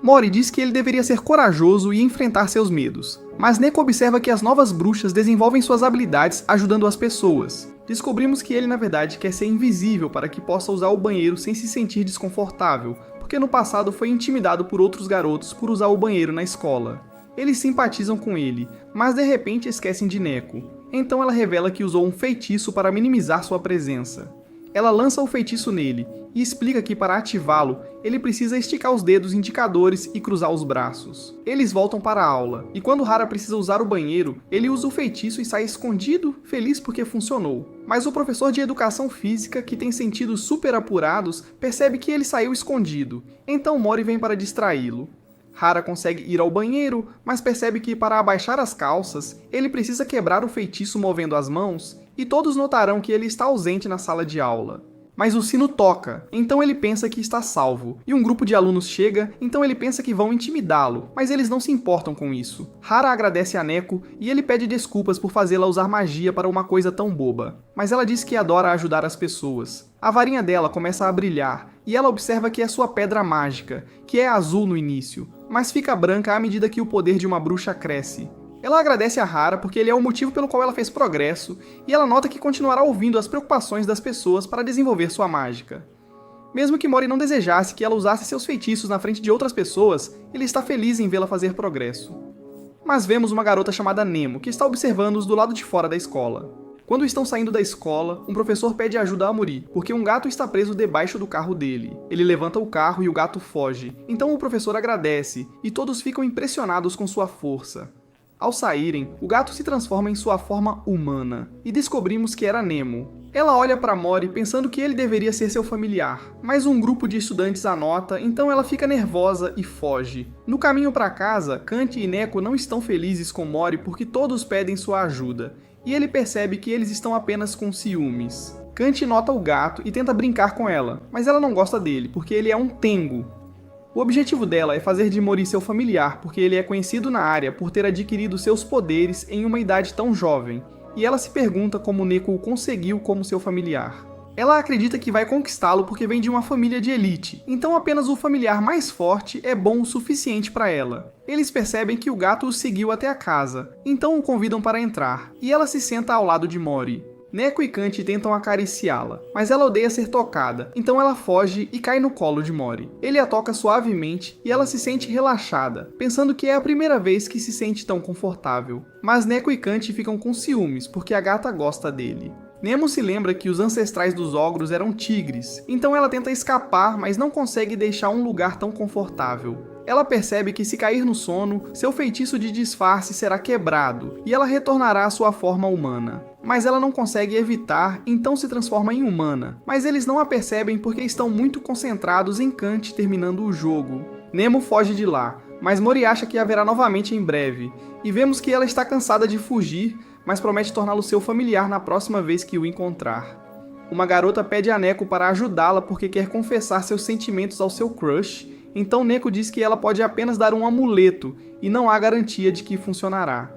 Mori diz que ele deveria ser corajoso e enfrentar seus medos, mas Neko observa que as novas bruxas desenvolvem suas habilidades ajudando as pessoas. Descobrimos que ele na verdade quer ser invisível para que possa usar o banheiro sem se sentir desconfortável, porque no passado foi intimidado por outros garotos por usar o banheiro na escola. Eles simpatizam com ele, mas de repente esquecem de Neko. Então ela revela que usou um feitiço para minimizar sua presença. Ela lança o feitiço nele e explica que para ativá-lo, ele precisa esticar os dedos indicadores e cruzar os braços. Eles voltam para a aula, e quando Hara precisa usar o banheiro, ele usa o feitiço e sai escondido, feliz porque funcionou. Mas o professor de educação física, que tem sentidos super apurados, percebe que ele saiu escondido, então Mori vem para distraí-lo. Hara consegue ir ao banheiro, mas percebe que para abaixar as calças, ele precisa quebrar o feitiço movendo as mãos, e todos notarão que ele está ausente na sala de aula. Mas o sino toca, então ele pensa que está salvo, e um grupo de alunos chega, então ele pensa que vão intimidá-lo, mas eles não se importam com isso. Hara agradece a Neko e ele pede desculpas por fazê-la usar magia para uma coisa tão boba, mas ela diz que adora ajudar as pessoas. A varinha dela começa a brilhar, e ela observa que é sua pedra mágica, que é azul no início, mas fica branca à medida que o poder de uma bruxa cresce. Ela agradece a Hara porque ele é o motivo pelo qual ela fez progresso, e ela nota que continuará ouvindo as preocupações das pessoas para desenvolver sua mágica. Mesmo que Mori não desejasse que ela usasse seus feitiços na frente de outras pessoas, ele está feliz em vê-la fazer progresso. Mas vemos uma garota chamada Nemo, que está observando-os do lado de fora da escola. Quando estão saindo da escola, um professor pede ajuda a Mori, porque um gato está preso debaixo do carro dele. Ele levanta o carro e o gato foge, então o professor agradece, e todos ficam impressionados com sua força. Ao saírem, o gato se transforma em sua forma humana, e descobrimos que era Nemo. Ela olha para Mori pensando que ele deveria ser seu familiar, mas um grupo de estudantes a nota, então ela fica nervosa e foge. No caminho para casa, Kanti e Neko não estão felizes com Mori porque todos pedem sua ajuda, e ele percebe que eles estão apenas com ciúmes. Kanti nota o gato e tenta brincar com ela, mas ela não gosta dele porque ele é um tengu. O objetivo dela é fazer de Mori seu familiar, porque ele é conhecido na área por ter adquirido seus poderes em uma idade tão jovem, e ela se pergunta como Neko o conseguiu como seu familiar. Ela acredita que vai conquistá-lo porque vem de uma família de elite, então apenas o familiar mais forte é bom o suficiente para ela. Eles percebem que o gato o seguiu até a casa, então o convidam para entrar, e ela se senta ao lado de Mori. Neko e Kanti tentam acariciá-la, mas ela odeia ser tocada, então ela foge e cai no colo de Mori. Ele a toca suavemente e ela se sente relaxada, pensando que é a primeira vez que se sente tão confortável. Mas Neko e Kanti ficam com ciúmes, porque a gata gosta dele. Nemo se lembra que os ancestrais dos ogros eram tigres, então ela tenta escapar, mas não consegue deixar um lugar tão confortável. Ela percebe que se cair no sono, seu feitiço de disfarce será quebrado, e ela retornará à sua forma humana. Mas ela não consegue evitar, então se transforma em humana, mas eles não a percebem porque estão muito concentrados em Kanti terminando o jogo. Nemo foge de lá, mas Mori acha que haverá novamente em breve, e vemos que ela está cansada de fugir, mas promete torná-lo seu familiar na próxima vez que o encontrar. Uma garota pede a Neko para ajudá-la porque quer confessar seus sentimentos ao seu crush, então Neko diz que ela pode apenas dar um amuleto e não há garantia de que funcionará.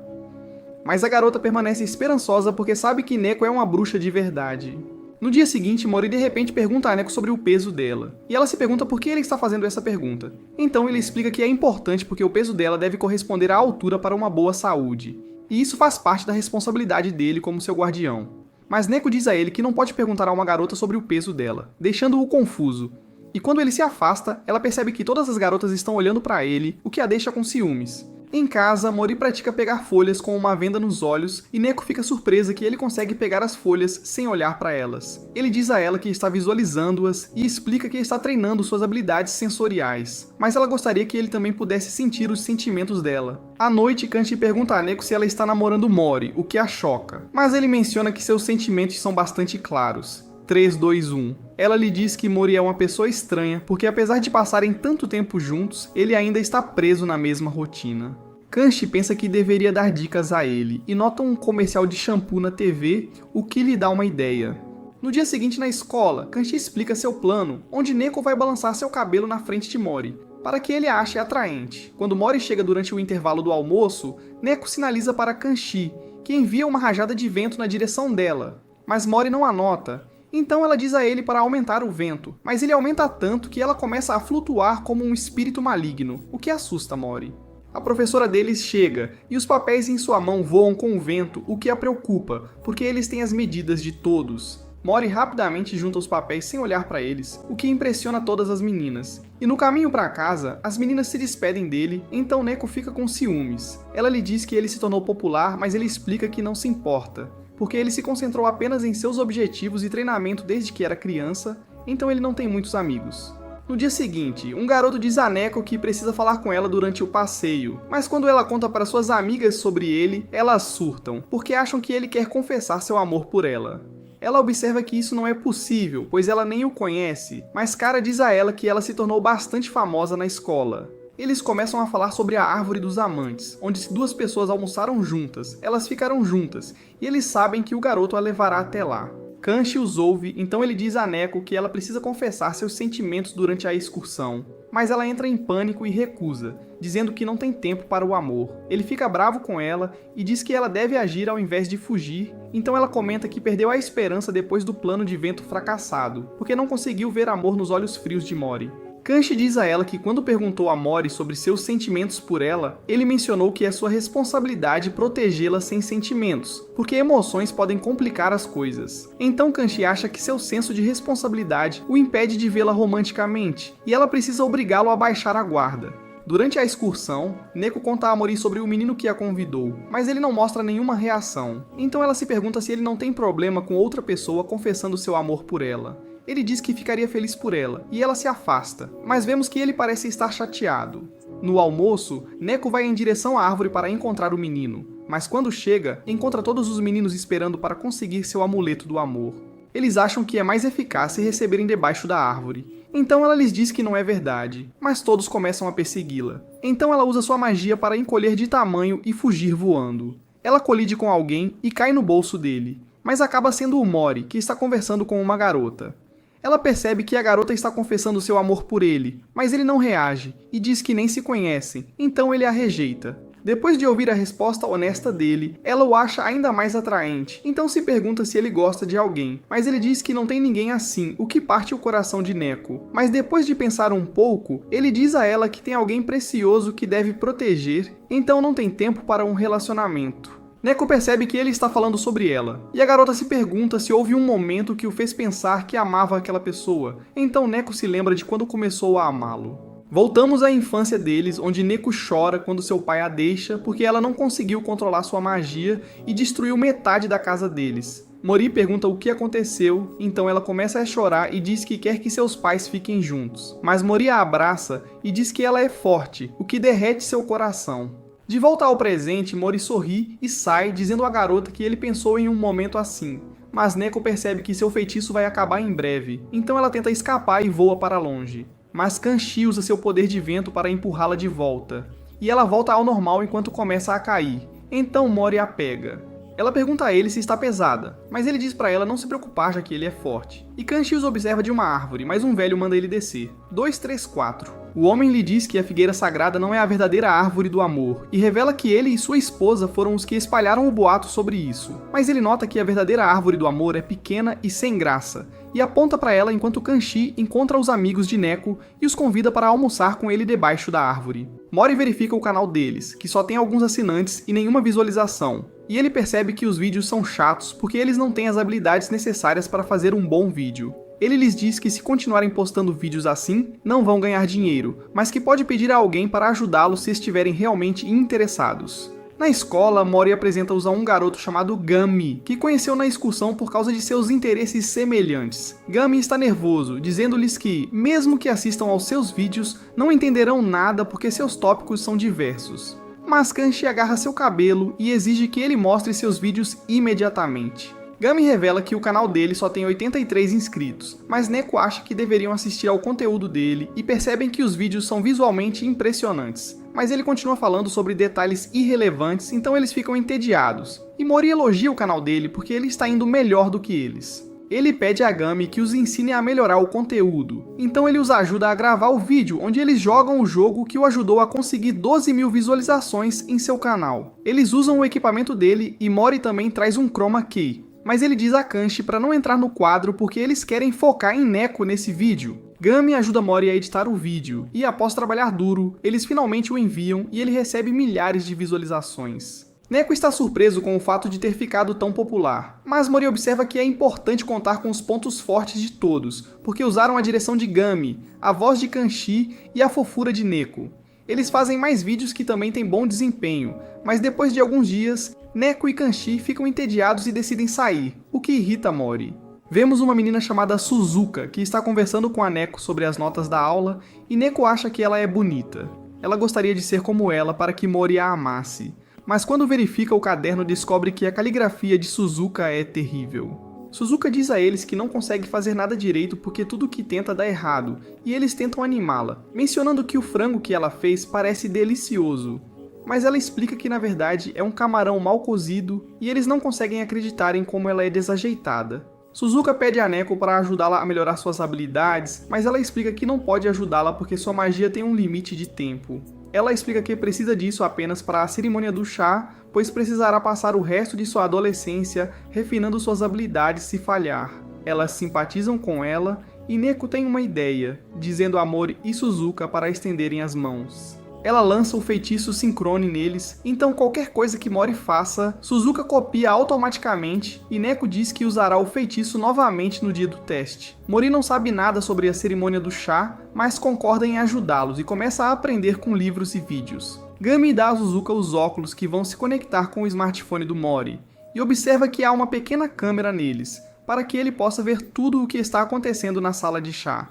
Mas a garota permanece esperançosa porque sabe que Neko é uma bruxa de verdade. No dia seguinte, Mori de repente pergunta a Neko sobre o peso dela, e ela se pergunta por que ele está fazendo essa pergunta. Então ele explica que é importante porque o peso dela deve corresponder à altura para uma boa saúde, e isso faz parte da responsabilidade dele como seu guardião. Mas Neko diz a ele que não pode perguntar a uma garota sobre o peso dela, deixando-o confuso. E quando ele se afasta, ela percebe que todas as garotas estão olhando para ele, o que a deixa com ciúmes. Em casa, Mori pratica pegar folhas com uma venda nos olhos e Neko fica surpresa que ele consegue pegar as folhas sem olhar para elas. Ele diz a ela que está visualizando-as e explica que está treinando suas habilidades sensoriais, mas ela gostaria que ele também pudesse sentir os sentimentos dela. À noite, Kanti pergunta a Neko se ela está namorando Mori, o que a choca, mas ele menciona que seus sentimentos são bastante claros. 3, 2, 1. Ela lhe diz que Mori é uma pessoa estranha, porque apesar de passarem tanto tempo juntos, ele ainda está preso na mesma rotina. Kanti pensa que deveria dar dicas a ele, e nota um comercial de shampoo na TV, o que lhe dá uma ideia. No dia seguinte na escola, Kanti explica seu plano, onde Neko vai balançar seu cabelo na frente de Mori, para que ele a ache atraente. Quando Mori chega durante o intervalo do almoço, Neko sinaliza para Kanti, que envia uma rajada de vento na direção dela, mas Mori não a nota. Então ela diz a ele para aumentar o vento, mas ele aumenta tanto que ela começa a flutuar como um espírito maligno, o que assusta Mori. A professora deles chega, e os papéis em sua mão voam com o vento, o que a preocupa, porque eles têm as medidas de todos. Mori rapidamente junta os papéis sem olhar para eles, o que impressiona todas as meninas. E no caminho para casa, as meninas se despedem dele, então Neko fica com ciúmes. Ela lhe diz que ele se tornou popular, mas ele explica que não se importa, porque ele se concentrou apenas em seus objetivos e treinamento desde que era criança, então ele não tem muitos amigos. No dia seguinte, um garoto diz a Neko que precisa falar com ela durante o passeio, mas quando ela conta para suas amigas sobre ele, elas surtam, porque acham que ele quer confessar seu amor por ela. Ela observa que isso não é possível, pois ela nem o conhece, mas Kara diz a ela que ela se tornou bastante famosa na escola. Eles começam a falar sobre a Árvore dos Amantes, onde se duas pessoas almoçaram juntas, elas ficaram juntas, e eles sabem que o garoto a levará até lá. Kanchi os ouve, então ele diz a Neko que ela precisa confessar seus sentimentos durante a excursão, mas ela entra em pânico e recusa, dizendo que não tem tempo para o amor. Ele fica bravo com ela e diz que ela deve agir ao invés de fugir, então ela comenta que perdeu a esperança depois do plano de vento fracassado, porque não conseguiu ver amor nos olhos frios de Mori. Kanchi diz a ela que quando perguntou a Mori sobre seus sentimentos por ela, ele mencionou que é sua responsabilidade protegê-la sem sentimentos, porque emoções podem complicar as coisas. Então Kanchi acha que seu senso de responsabilidade o impede de vê-la romanticamente, e ela precisa obrigá-lo a baixar a guarda. Durante a excursão, Neko conta a Mori sobre o menino que a convidou, mas ele não mostra nenhuma reação. Então ela se pergunta se ele não tem problema com outra pessoa confessando seu amor por ela. Ele diz que ficaria feliz por ela, e ela se afasta, mas vemos que ele parece estar chateado. No almoço, Neko vai em direção à árvore para encontrar o menino, mas quando chega, encontra todos os meninos esperando para conseguir seu amuleto do amor. Eles acham que é mais eficaz se receberem debaixo da árvore. Então ela lhes diz que não é verdade, mas todos começam a persegui-la. Então ela usa sua magia para encolher de tamanho e fugir voando. Ela colide com alguém e cai no bolso dele, mas acaba sendo o Mori, que está conversando com uma garota. Ela percebe que a garota está confessando seu amor por ele, mas ele não reage e diz que nem se conhecem, então ele a rejeita. Depois de ouvir a resposta honesta dele, ela o acha ainda mais atraente, então se pergunta se ele gosta de alguém, mas ele diz que não tem ninguém assim, o que parte o coração de Neko. Mas depois de pensar um pouco, ele diz a ela que tem alguém precioso que deve proteger, então não tem tempo para um relacionamento. Neko percebe que ele está falando sobre ela, e a garota se pergunta se houve um momento que o fez pensar que amava aquela pessoa, então Neko se lembra de quando começou a amá-lo. Voltamos à infância deles, onde Neko chora quando seu pai a deixa porque ela não conseguiu controlar sua magia e destruiu metade da casa deles. Mori pergunta o que aconteceu, então ela começa a chorar e diz que quer que seus pais fiquem juntos. Mas Mori a abraça e diz que ela é forte, o que derrete seu coração. De volta ao presente, Mori sorri e sai, dizendo à garota que ele pensou em um momento assim. Mas Neko percebe que seu feitiço vai acabar em breve, então ela tenta escapar e voa para longe. Mas Kanchi usa seu poder de vento para empurrá-la de volta, e ela volta ao normal enquanto começa a cair. Então Mori a pega. Ela pergunta a ele se está pesada, mas ele diz para ela não se preocupar já que ele é forte. E Kanchi os observa de uma árvore, mas um velho manda ele descer. 2, 3, 4. O homem lhe diz que a figueira sagrada não é a verdadeira árvore do amor, e revela que ele e sua esposa foram os que espalharam o boato sobre isso. Mas ele nota que a verdadeira árvore do amor é pequena e sem graça, e aponta para ela enquanto Kanchi encontra os amigos de Neko e os convida para almoçar com ele debaixo da árvore. Mori verifica o canal deles, que só tem alguns assinantes e nenhuma visualização, e ele percebe que os vídeos são chatos porque eles não têm as habilidades necessárias para fazer um bom vídeo. Ele lhes diz que se continuarem postando vídeos assim, não vão ganhar dinheiro, mas que pode pedir a alguém para ajudá-los se estiverem realmente interessados. Na escola, Mori apresenta-os a um garoto chamado Gami, que conheceu na excursão por causa de seus interesses semelhantes. Gami está nervoso, dizendo-lhes que, mesmo que assistam aos seus vídeos, não entenderão nada porque seus tópicos são diversos. Mas Kanchi agarra seu cabelo e exige que ele mostre seus vídeos imediatamente. Gami revela que o canal dele só tem 83 inscritos, mas Neko acha que deveriam assistir ao conteúdo dele e percebem que os vídeos são visualmente impressionantes. Mas ele continua falando sobre detalhes irrelevantes, então eles ficam entediados. E Mori elogia o canal dele porque ele está indo melhor do que eles. Ele pede a Gami que os ensine a melhorar o conteúdo, então ele os ajuda a gravar o vídeo onde eles jogam o jogo que o ajudou a conseguir 12 mil visualizações em seu canal. Eles usam o equipamento dele e Mori também traz um Chroma Key. Mas ele diz a Kanchi para não entrar no quadro porque eles querem focar em Neko nesse vídeo. Gami ajuda Mori a editar o vídeo, e após trabalhar duro, eles finalmente o enviam e ele recebe milhares de visualizações. Neko está surpreso com o fato de ter ficado tão popular, mas Mori observa que é importante contar com os pontos fortes de todos, porque usaram a direção de Gami, a voz de Kanchi e a fofura de Neko. Eles fazem mais vídeos que também têm bom desempenho, mas depois de alguns dias, Neko e Kanshi ficam entediados e decidem sair, o que irrita Mori. Vemos uma menina chamada Suzuka, que está conversando com a Neko sobre as notas da aula, e Neko acha que ela é bonita. Ela gostaria de ser como ela para que Mori a amasse, mas quando verifica o caderno descobre que a caligrafia de Suzuka é terrível. Suzuka diz a eles que não consegue fazer nada direito porque tudo que tenta dá errado, e eles tentam animá-la, mencionando que o frango que ela fez parece delicioso. Mas ela explica que na verdade é um camarão mal cozido e eles não conseguem acreditar em como ela é desajeitada. Suzuka pede a Neko para ajudá-la a melhorar suas habilidades, mas ela explica que não pode ajudá-la porque sua magia tem um limite de tempo. Ela explica que precisa disso apenas para a cerimônia do chá, pois precisará passar o resto de sua adolescência refinando suas habilidades se falhar. Elas simpatizam com ela e Neko tem uma ideia, dizendo a Mori e Suzuka para estenderem as mãos. Ela lança o feitiço Synchrone neles, então qualquer coisa que Mori faça, Suzuka copia automaticamente e Neko diz que usará o feitiço novamente no dia do teste. Mori não sabe nada sobre a cerimônia do chá, mas concorda em ajudá-los e começa a aprender com livros e vídeos. Gami dá a Suzuka os óculos que vão se conectar com o smartphone do Mori, e observa que há uma pequena câmera neles, para que ele possa ver tudo o que está acontecendo na sala de chá.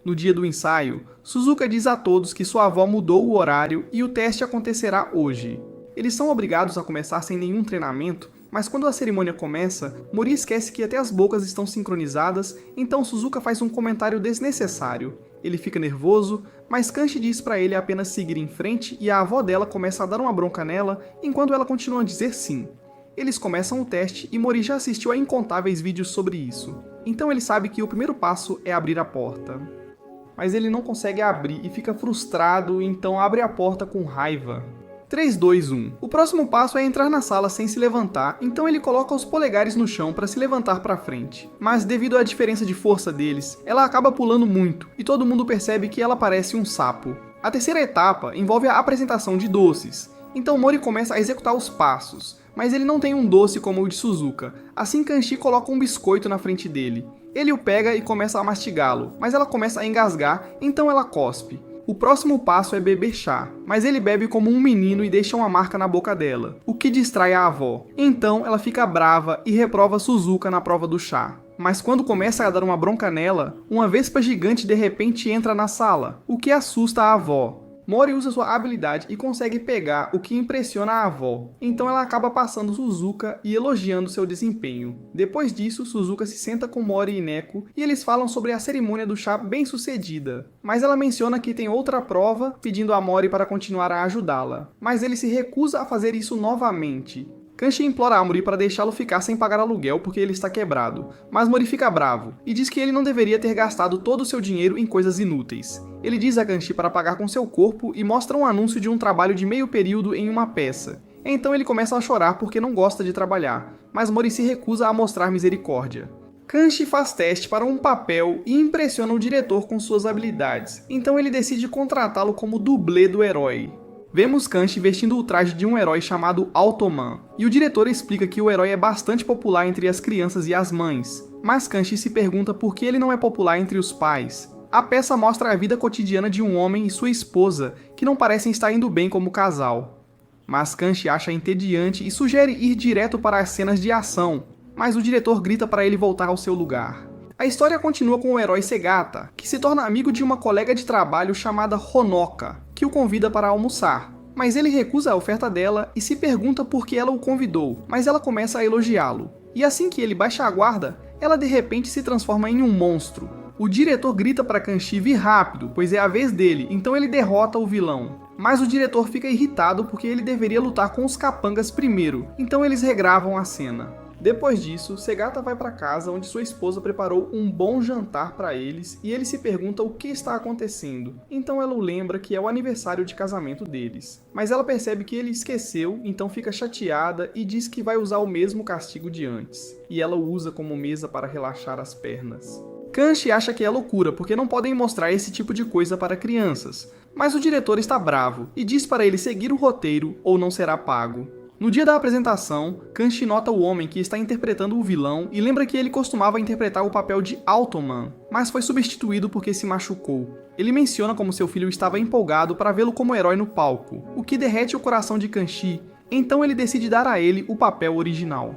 No dia do ensaio, Suzuka diz a todos que sua avó mudou o horário e o teste acontecerá hoje. Eles são obrigados a começar sem nenhum treinamento, mas quando a cerimônia começa, Mori esquece que até as bocas estão sincronizadas, então Suzuka faz um comentário desnecessário. Ele fica nervoso, mas Kanshi diz para ele apenas seguir em frente e a avó dela começa a dar uma bronca nela, enquanto ela continua a dizer sim. Eles começam o teste e Mori já assistiu a incontáveis vídeos sobre isso, então ele sabe que o primeiro passo é abrir a porta. Mas ele não consegue abrir e fica frustrado, então abre a porta com raiva. 3, 2, 1. O próximo passo é entrar na sala sem se levantar, então ele coloca os polegares no chão para se levantar para frente. Mas devido à diferença de força deles, ela acaba pulando muito, e todo mundo percebe que ela parece um sapo. A terceira etapa envolve a apresentação de doces, então Mori começa a executar os passos, mas ele não tem um doce como o de Suzuka, assim Kanshi coloca um biscoito na frente dele. Ele o pega e começa a mastigá-lo, mas ela começa a engasgar, então ela cospe. O próximo passo é beber chá, mas ele bebe como um menino e deixa uma marca na boca dela, o que distrai a avó. Então ela fica brava e reprova Suzuka na prova do chá. Mas quando começa a dar uma bronca nela, uma vespa gigante de repente entra na sala, o que assusta a avó. Mori usa sua habilidade e consegue pegar, o que impressiona a avó. Então ela acaba passando Suzuka e elogiando seu desempenho. Depois disso, Suzuka se senta com Mori e Neko e eles falam sobre a cerimônia do chá bem sucedida. Mas ela menciona que tem outra prova, pedindo a Mori para continuar a ajudá-la. Mas ele se recusa a fazer isso novamente. Kanshi implora a Mori para deixá-lo ficar sem pagar aluguel porque ele está quebrado, mas Mori fica bravo e diz que ele não deveria ter gastado todo o seu dinheiro em coisas inúteis. Ele diz a Kanshi para pagar com seu corpo e mostra um anúncio de um trabalho de meio período em uma peça. Então ele começa a chorar porque não gosta de trabalhar, mas Mori se recusa a mostrar misericórdia. Kanshi faz teste para um papel e impressiona o diretor com suas habilidades, então ele decide contratá-lo como dublê do herói. Vemos Kanshi vestindo o traje de um herói chamado Automan, e o diretor explica que o herói é bastante popular entre as crianças e as mães, mas Kanshi se pergunta por que ele não é popular entre os pais. A peça mostra a vida cotidiana de um homem e sua esposa, que não parecem estar indo bem como casal. Mas Kanshi acha entediante e sugere ir direto para as cenas de ação, mas o diretor grita para ele voltar ao seu lugar. A história continua com o herói Segata, que se torna amigo de uma colega de trabalho chamada Honoka, que o convida para almoçar. Mas ele recusa a oferta dela e se pergunta por que ela o convidou, mas ela começa a elogiá-lo. E assim que ele baixa a guarda, ela de repente se transforma em um monstro. O diretor grita para Kanshi vir rápido, pois é a vez dele, então ele derrota o vilão. Mas o diretor fica irritado porque ele deveria lutar com os capangas primeiro, então eles regravam a cena. Depois disso, Segata vai para casa onde sua esposa preparou um bom jantar para eles e ele se pergunta o que está acontecendo. Então ela o lembra que é o aniversário de casamento deles. Mas ela percebe que ele esqueceu, então fica chateada e diz que vai usar o mesmo castigo de antes. E ela o usa como mesa para relaxar as pernas. Kanshi acha que é loucura porque não podem mostrar esse tipo de coisa para crianças. Mas o diretor está bravo e diz para ele seguir o roteiro ou não será pago. No dia da apresentação, Kanshi nota o homem que está interpretando o vilão e lembra que ele costumava interpretar o papel de Automan, mas foi substituído porque se machucou. Ele menciona como seu filho estava empolgado para vê-lo como herói no palco, o que derrete o coração de Kanshi, Então ele decide dar a ele o papel original.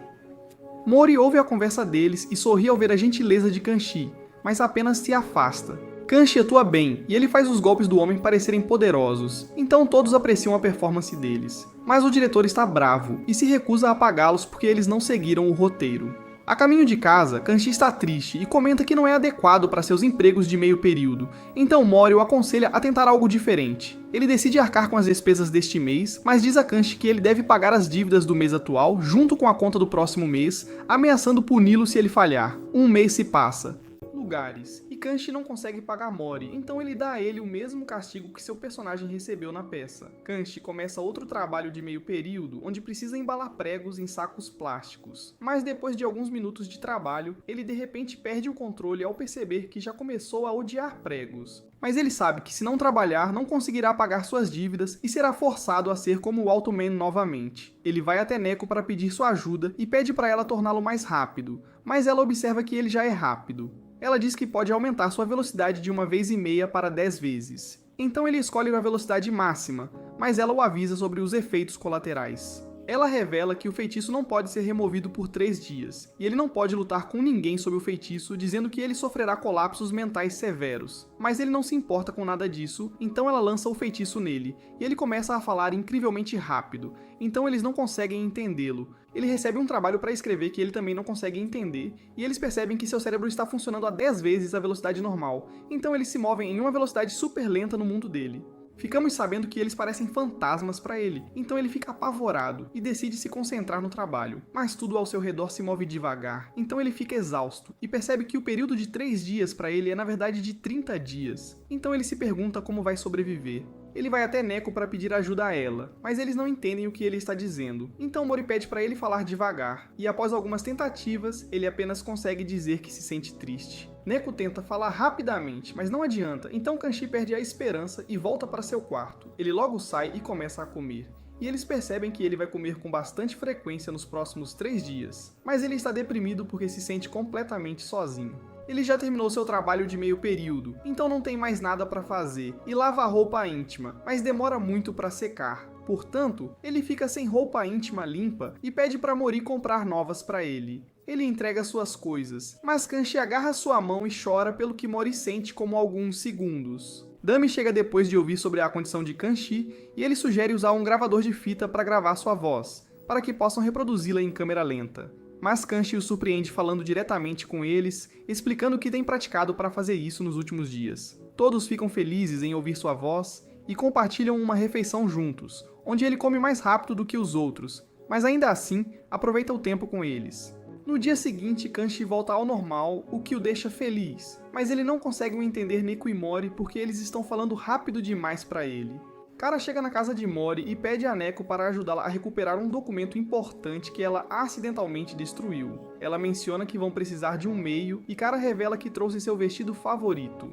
Mori ouve a conversa deles e sorri ao ver a gentileza de Kanshi, mas apenas se afasta. Kanshi atua bem, e ele faz os golpes do homem parecerem poderosos, então todos apreciam a performance deles. Mas o diretor está bravo, e se recusa a apagá-los porque eles não seguiram o roteiro. A caminho de casa, Kanshi está triste e comenta que não é adequado para seus empregos de meio período, então Mori o aconselha a tentar algo diferente. Ele decide arcar com as despesas deste mês, mas diz a Kanshi que ele deve pagar as dívidas do mês atual junto com a conta do próximo mês, ameaçando puni-lo se ele falhar. Um mês se passa. Lugares. E Kanshi não consegue pagar Mori, então ele dá a ele o mesmo castigo que seu personagem recebeu na peça. Kanshi começa outro trabalho de meio período, onde precisa embalar pregos em sacos plásticos. Mas depois de alguns minutos de trabalho, ele de repente perde o controle ao perceber que já começou a odiar pregos. Mas ele sabe que se não trabalhar, não conseguirá pagar suas dívidas e será forçado a ser como o Automan novamente. Ele vai até Neko para pedir sua ajuda e pede para ela torná-lo mais rápido, mas ela observa que ele já é rápido. Ela diz que pode aumentar sua velocidade de 1,5 para 10 vezes. Então ele escolhe a velocidade máxima, mas ela o avisa sobre os efeitos colaterais. Ela revela que o feitiço não pode ser removido por 3 dias, e ele não pode lutar com ninguém sob o feitiço, dizendo que ele sofrerá colapsos mentais severos. Mas ele não se importa com nada disso, então ela lança o feitiço nele, e ele começa a falar incrivelmente rápido, então eles não conseguem entendê-lo. Ele recebe um trabalho para escrever que ele também não consegue entender, e eles percebem que seu cérebro está funcionando a 10 vezes a velocidade normal, então eles se movem em uma velocidade super lenta no mundo dele. Ficamos sabendo que eles parecem fantasmas para ele, então ele fica apavorado e decide se concentrar no trabalho. Mas tudo ao seu redor se move devagar, então ele fica exausto e percebe que o período de 3 dias para ele é na verdade de 30 dias. Então ele se pergunta como vai sobreviver. Ele vai até Neko para pedir ajuda a ela, mas eles não entendem o que ele está dizendo. Então Mori pede para ele falar devagar, e após algumas tentativas, ele apenas consegue dizer que se sente triste. Neko tenta falar rapidamente, mas não adianta, então Kanshi perde a esperança e volta para seu quarto. Ele logo sai e começa a comer. E eles percebem que ele vai comer com bastante frequência nos próximos 3 dias. Mas ele está deprimido porque se sente completamente sozinho. Ele já terminou seu trabalho de meio período, então não tem mais nada para fazer, e lava a roupa íntima, mas demora muito para secar. Portanto, ele fica sem roupa íntima limpa e pede para Mori comprar novas para ele. Ele entrega suas coisas, mas Kanshi agarra sua mão e chora pelo que Mori sente como alguns segundos. Dami chega depois de ouvir sobre a condição de Kanshi e ele sugere usar um gravador de fita para gravar sua voz, para que possam reproduzi-la em câmera lenta. Mas Kanshi o surpreende falando diretamente com eles, explicando o que tem praticado para fazer isso nos últimos dias. Todos ficam felizes em ouvir sua voz e compartilham uma refeição juntos, onde ele come mais rápido do que os outros, mas ainda assim aproveita o tempo com eles. No dia seguinte, Kanshi volta ao normal, o que o deixa feliz, mas ele não consegue entender Neko e Mori porque eles estão falando rápido demais para ele. Kara chega na casa de Mori e pede a Neko para ajudá-la a recuperar um documento importante que ela acidentalmente destruiu. Ela menciona que vão precisar de um meio e Kara revela que trouxe seu vestido favorito.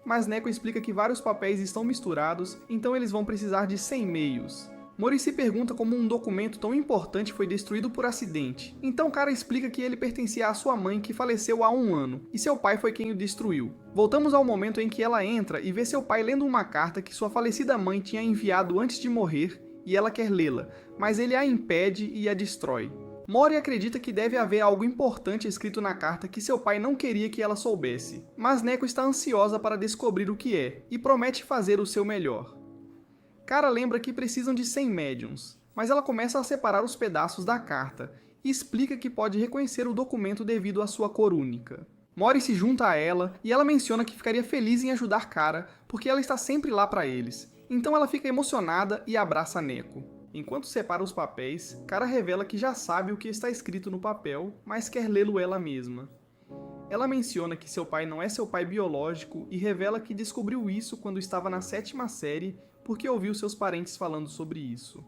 Mas Neko explica que vários papéis estão misturados, então eles vão precisar de 100 meios. Mori se pergunta como um documento tão importante foi destruído por acidente. Então Kara explica que ele pertencia à sua mãe que faleceu há 1 ano, e seu pai foi quem o destruiu. Voltamos ao momento em que ela entra e vê seu pai lendo uma carta que sua falecida mãe tinha enviado antes de morrer, e ela quer lê-la, mas ele a impede e a destrói. Mori acredita que deve haver algo importante escrito na carta que seu pai não queria que ela soubesse, mas Neko está ansiosa para descobrir o que é, e promete fazer o seu melhor. Kara lembra que precisam de 100 médiums, mas ela começa a separar os pedaços da carta e explica que pode reconhecer o documento devido à sua cor única. Mori se junta a ela e ela menciona que ficaria feliz em ajudar Kara porque ela está sempre lá para eles, então ela fica emocionada e abraça Neko. Enquanto separa os papéis, Kara revela que já sabe o que está escrito no papel, mas quer lê-lo ela mesma. Ela menciona que seu pai não é seu pai biológico e revela que descobriu isso quando estava na 7ª série porque ouviu seus parentes falando sobre isso.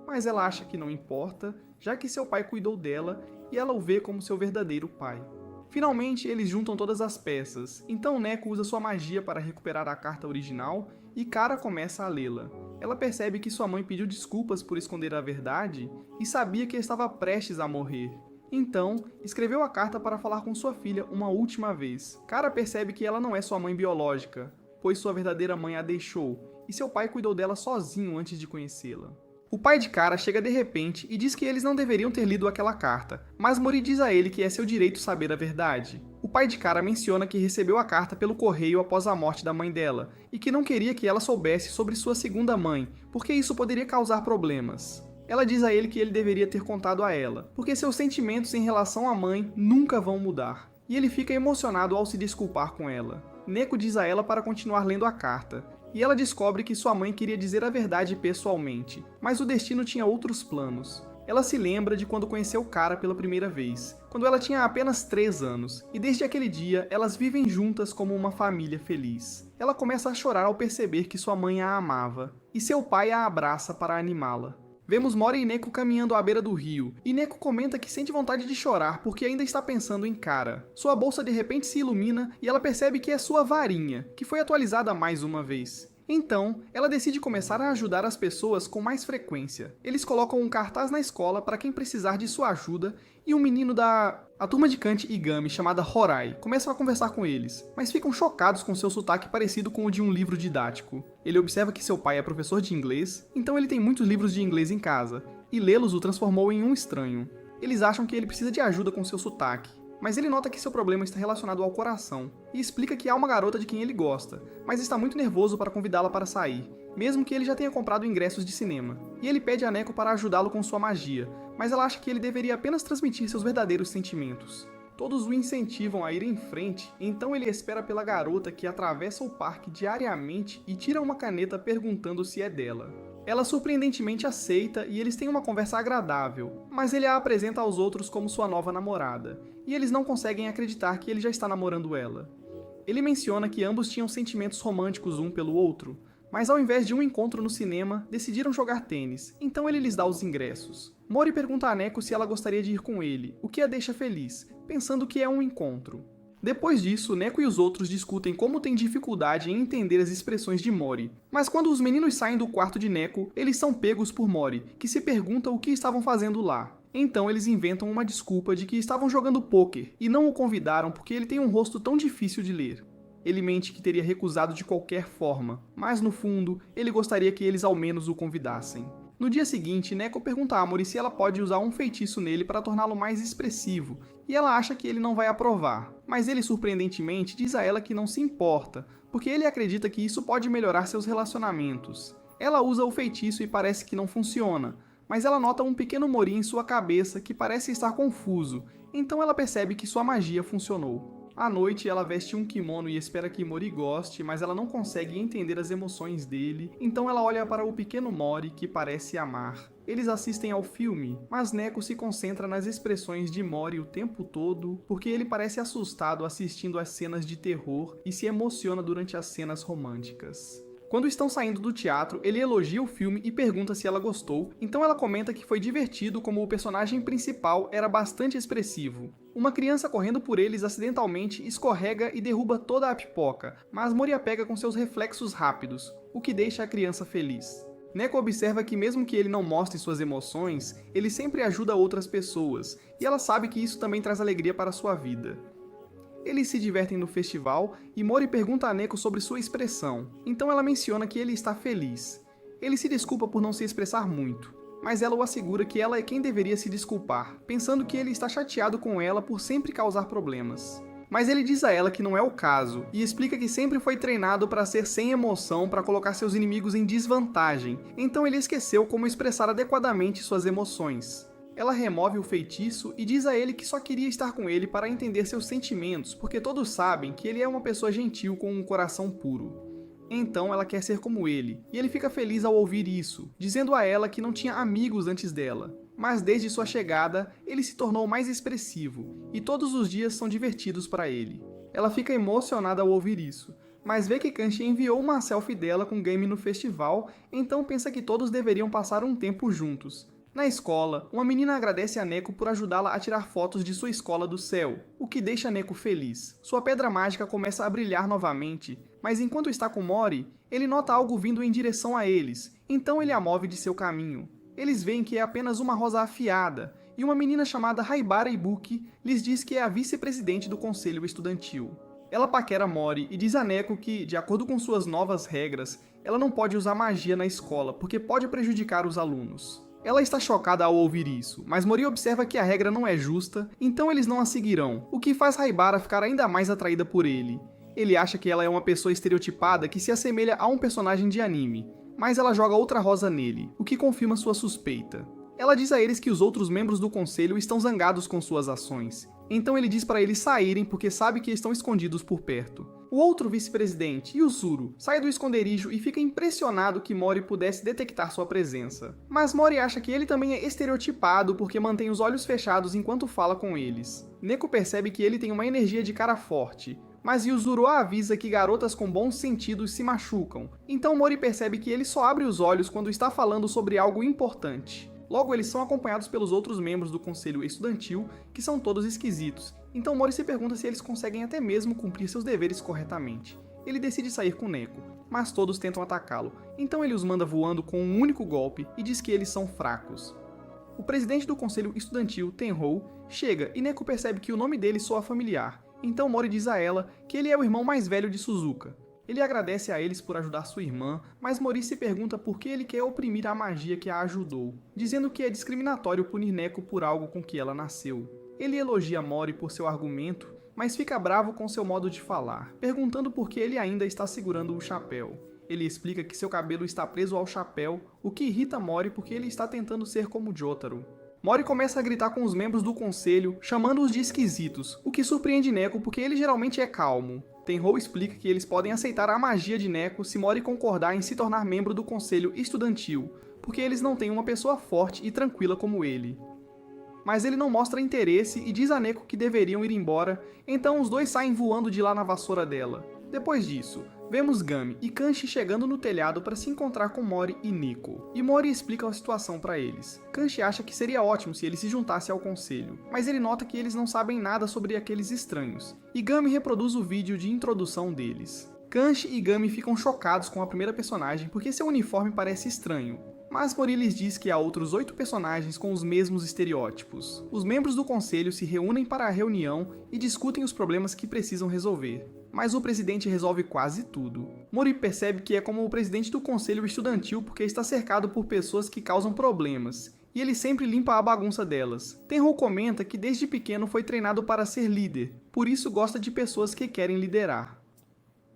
Mas ela acha que não importa, já que seu pai cuidou dela e ela o vê como seu verdadeiro pai. Finalmente, eles juntam todas as peças, então Neko usa sua magia para recuperar a carta original e Kara começa a lê-la. Ela percebe que sua mãe pediu desculpas por esconder a verdade e sabia que estava prestes a morrer. Então, escreveu a carta para falar com sua filha uma última vez. Kara percebe que ela não é sua mãe biológica, pois sua verdadeira mãe a deixou, e seu pai cuidou dela sozinho antes de conhecê-la. O pai de Kara chega de repente e diz que eles não deveriam ter lido aquela carta, mas Mori diz a ele que é seu direito saber a verdade. O pai de Kara menciona que recebeu a carta pelo correio após a morte da mãe dela, e que não queria que ela soubesse sobre sua segunda mãe, porque isso poderia causar problemas. Ela diz a ele que ele deveria ter contado a ela, porque seus sentimentos em relação à mãe nunca vão mudar, e ele fica emocionado ao se desculpar com ela. Neko diz a ela para continuar lendo a carta, e ela descobre que sua mãe queria dizer a verdade pessoalmente, mas o destino tinha outros planos. Ela se lembra de quando conheceu Kara pela primeira vez, quando ela tinha apenas 3 anos, e desde aquele dia elas vivem juntas como uma família feliz. Ela começa a chorar ao perceber que sua mãe a amava, e seu pai a abraça para animá-la. Vemos Mori e Neko caminhando à beira do rio, e Neko comenta que sente vontade de chorar porque ainda está pensando em Kara. Sua bolsa de repente se ilumina e ela percebe que é sua varinha, que foi atualizada mais uma vez. Então, ela decide começar a ajudar as pessoas com mais frequência. Eles colocam um cartaz na escola para quem precisar de sua ajuda, e um menino da turma de Kanji Igami, chamada Horai, começa a conversar com eles, mas ficam chocados com seu sotaque parecido com o de um livro didático. Ele observa que seu pai é professor de inglês, então ele tem muitos livros de inglês em casa, e lê-los o transformou em um estranho. Eles acham que ele precisa de ajuda com seu sotaque, mas ele nota que seu problema está relacionado ao coração, e explica que há uma garota de quem ele gosta, mas está muito nervoso para convidá-la para sair, mesmo que ele já tenha comprado ingressos de cinema. E ele pede a Neko para ajudá-lo com sua magia, mas ela acha que ele deveria apenas transmitir seus verdadeiros sentimentos. Todos o incentivam a ir em frente, então ele espera pela garota que atravessa o parque diariamente e tira uma caneta perguntando se é dela. Ela surpreendentemente aceita e eles têm uma conversa agradável, mas ele a apresenta aos outros como sua nova namorada, e eles não conseguem acreditar que ele já está namorando ela. Ele menciona que ambos tinham sentimentos românticos um pelo outro, mas ao invés de um encontro no cinema, decidiram jogar tênis, então ele lhes dá os ingressos. Mori pergunta a Neko se ela gostaria de ir com ele, o que a deixa feliz, pensando que é um encontro. Depois disso, Neko e os outros discutem como tem dificuldade em entender as expressões de Mori, mas quando os meninos saem do quarto de Neko, eles são pegos por Mori, que se pergunta o que estavam fazendo lá. Então eles inventam uma desculpa de que estavam jogando pôquer e não o convidaram porque ele tem um rosto tão difícil de ler. Ele mente que teria recusado de qualquer forma, mas no fundo, ele gostaria que eles ao menos o convidassem. No dia seguinte, Neko pergunta a Mori se ela pode usar um feitiço nele para torná-lo mais expressivo, e ela acha que ele não vai aprovar. Mas ele surpreendentemente diz a ela que não se importa, porque ele acredita que isso pode melhorar seus relacionamentos. Ela usa o feitiço e parece que não funciona, mas ela nota um pequeno Mori em sua cabeça que parece estar confuso, então ela percebe que sua magia funcionou. À noite, ela veste um kimono e espera que Mori goste, mas ela não consegue entender as emoções dele, então ela olha para o pequeno Mori, que parece amar. Eles assistem ao filme, mas Neko se concentra nas expressões de Mori o tempo todo, porque ele parece assustado assistindo às cenas de terror e se emociona durante as cenas românticas. Quando estão saindo do teatro, ele elogia o filme e pergunta se ela gostou, então ela comenta que foi divertido como o personagem principal era bastante expressivo. Uma criança correndo por eles acidentalmente escorrega e derruba toda a pipoca, mas Mori a pega com seus reflexos rápidos, o que deixa a criança feliz. Neko observa que mesmo que ele não mostre suas emoções, ele sempre ajuda outras pessoas, e ela sabe que isso também traz alegria para sua vida. Eles se divertem no festival e Mori pergunta a Neko sobre sua expressão, então ela menciona que ele está feliz. Ele se desculpa por não se expressar muito, mas ela o assegura que ela é quem deveria se desculpar, pensando que ele está chateado com ela por sempre causar problemas. Mas ele diz a ela que não é o caso, e explica que sempre foi treinado para ser sem emoção para colocar seus inimigos em desvantagem, então ele esqueceu como expressar adequadamente suas emoções. Ela remove o feitiço e diz a ele que só queria estar com ele para entender seus sentimentos, porque todos sabem que ele é uma pessoa gentil com um coração puro. Então ela quer ser como ele, e ele fica feliz ao ouvir isso, dizendo a ela que não tinha amigos antes dela. Mas desde sua chegada, ele se tornou mais expressivo, e todos os dias são divertidos para ele. Ela fica emocionada ao ouvir isso, mas vê que Kanji enviou uma selfie dela com Game no festival, então pensa que todos deveriam passar um tempo juntos. Na escola, uma menina agradece a Neko por ajudá-la a tirar fotos de sua escola do céu, o que deixa Neko feliz. Sua pedra mágica começa a brilhar novamente, mas enquanto está com Mori, ele nota algo vindo em direção a eles, então ele a move de seu caminho. Eles veem que é apenas uma rosa afiada, e uma menina chamada Haibara Ibuki lhes diz que é a vice-presidente do conselho estudantil. Ela paquera Mori e diz a Neko que, de acordo com suas novas regras, ela não pode usar magia na escola porque pode prejudicar os alunos. Ela está chocada ao ouvir isso, mas Mori observa que a regra não é justa, então eles não a seguirão, o que faz Haibara ficar ainda mais atraída por ele. Ele acha que ela é uma pessoa estereotipada que se assemelha a um personagem de anime, mas ela joga outra rosa nele, o que confirma sua suspeita. Ela diz a eles que os outros membros do conselho estão zangados com suas ações, então ele diz para eles saírem porque sabe que estão escondidos por perto. O outro vice-presidente, Yuzuru, sai do esconderijo e fica impressionado que Mori pudesse detectar sua presença. Mas Mori acha que ele também é estereotipado porque mantém os olhos fechados enquanto fala com eles. Neko percebe que ele tem uma energia de cara forte, mas Yuzuru a avisa que garotas com bons sentidos se machucam, então Mori percebe que ele só abre os olhos quando está falando sobre algo importante. Logo, eles são acompanhados pelos outros membros do conselho estudantil, que são todos esquisitos, então Mori se pergunta se eles conseguem até mesmo cumprir seus deveres corretamente. Ele decide sair com Neko, mas todos tentam atacá-lo, então ele os manda voando com um único golpe e diz que eles são fracos. O presidente do conselho estudantil, Tenhou, chega e Neko percebe que o nome dele soa familiar, então Mori diz a ela que ele é o irmão mais velho de Suzuka. Ele agradece a eles por ajudar sua irmã, mas Mori se pergunta por que ele quer oprimir a magia que a ajudou, dizendo que é discriminatório punir Neko por algo com que ela nasceu. Ele elogia Mori por seu argumento, mas fica bravo com seu modo de falar, perguntando por que ele ainda está segurando o chapéu. Ele explica que seu cabelo está preso ao chapéu, o que irrita Mori porque ele está tentando ser como Jotaro. Mori começa a gritar com os membros do conselho, chamando-os de esquisitos, o que surpreende Neko porque ele geralmente é calmo. Tenhou explica que eles podem aceitar a magia de Neko se Mori concordar em se tornar membro do conselho estudantil, porque eles não têm uma pessoa forte e tranquila como ele. Mas ele não mostra interesse e diz a Neko que deveriam ir embora, então os dois saem voando de lá na vassoura dela. Depois disso, vemos Gami e Kanshi chegando no telhado para se encontrar com Mori e Nico, e Mori explica a situação para eles. Kanshi acha que seria ótimo se ele se juntasse ao conselho, mas ele nota que eles não sabem nada sobre aqueles estranhos, e Gami reproduz o vídeo de introdução deles. Kanshi e Gami ficam chocados com a primeira personagem porque seu uniforme parece estranho, mas Mori lhes diz que há outros 8 personagens com os mesmos estereótipos. Os membros do conselho se reúnem para a reunião e discutem os problemas que precisam resolver. Mas o presidente resolve quase tudo. Mori percebe que é como o presidente do conselho estudantil porque está cercado por pessoas que causam problemas, e ele sempre limpa a bagunça delas. Tenhou comenta que desde pequeno foi treinado para ser líder, por isso gosta de pessoas que querem liderar.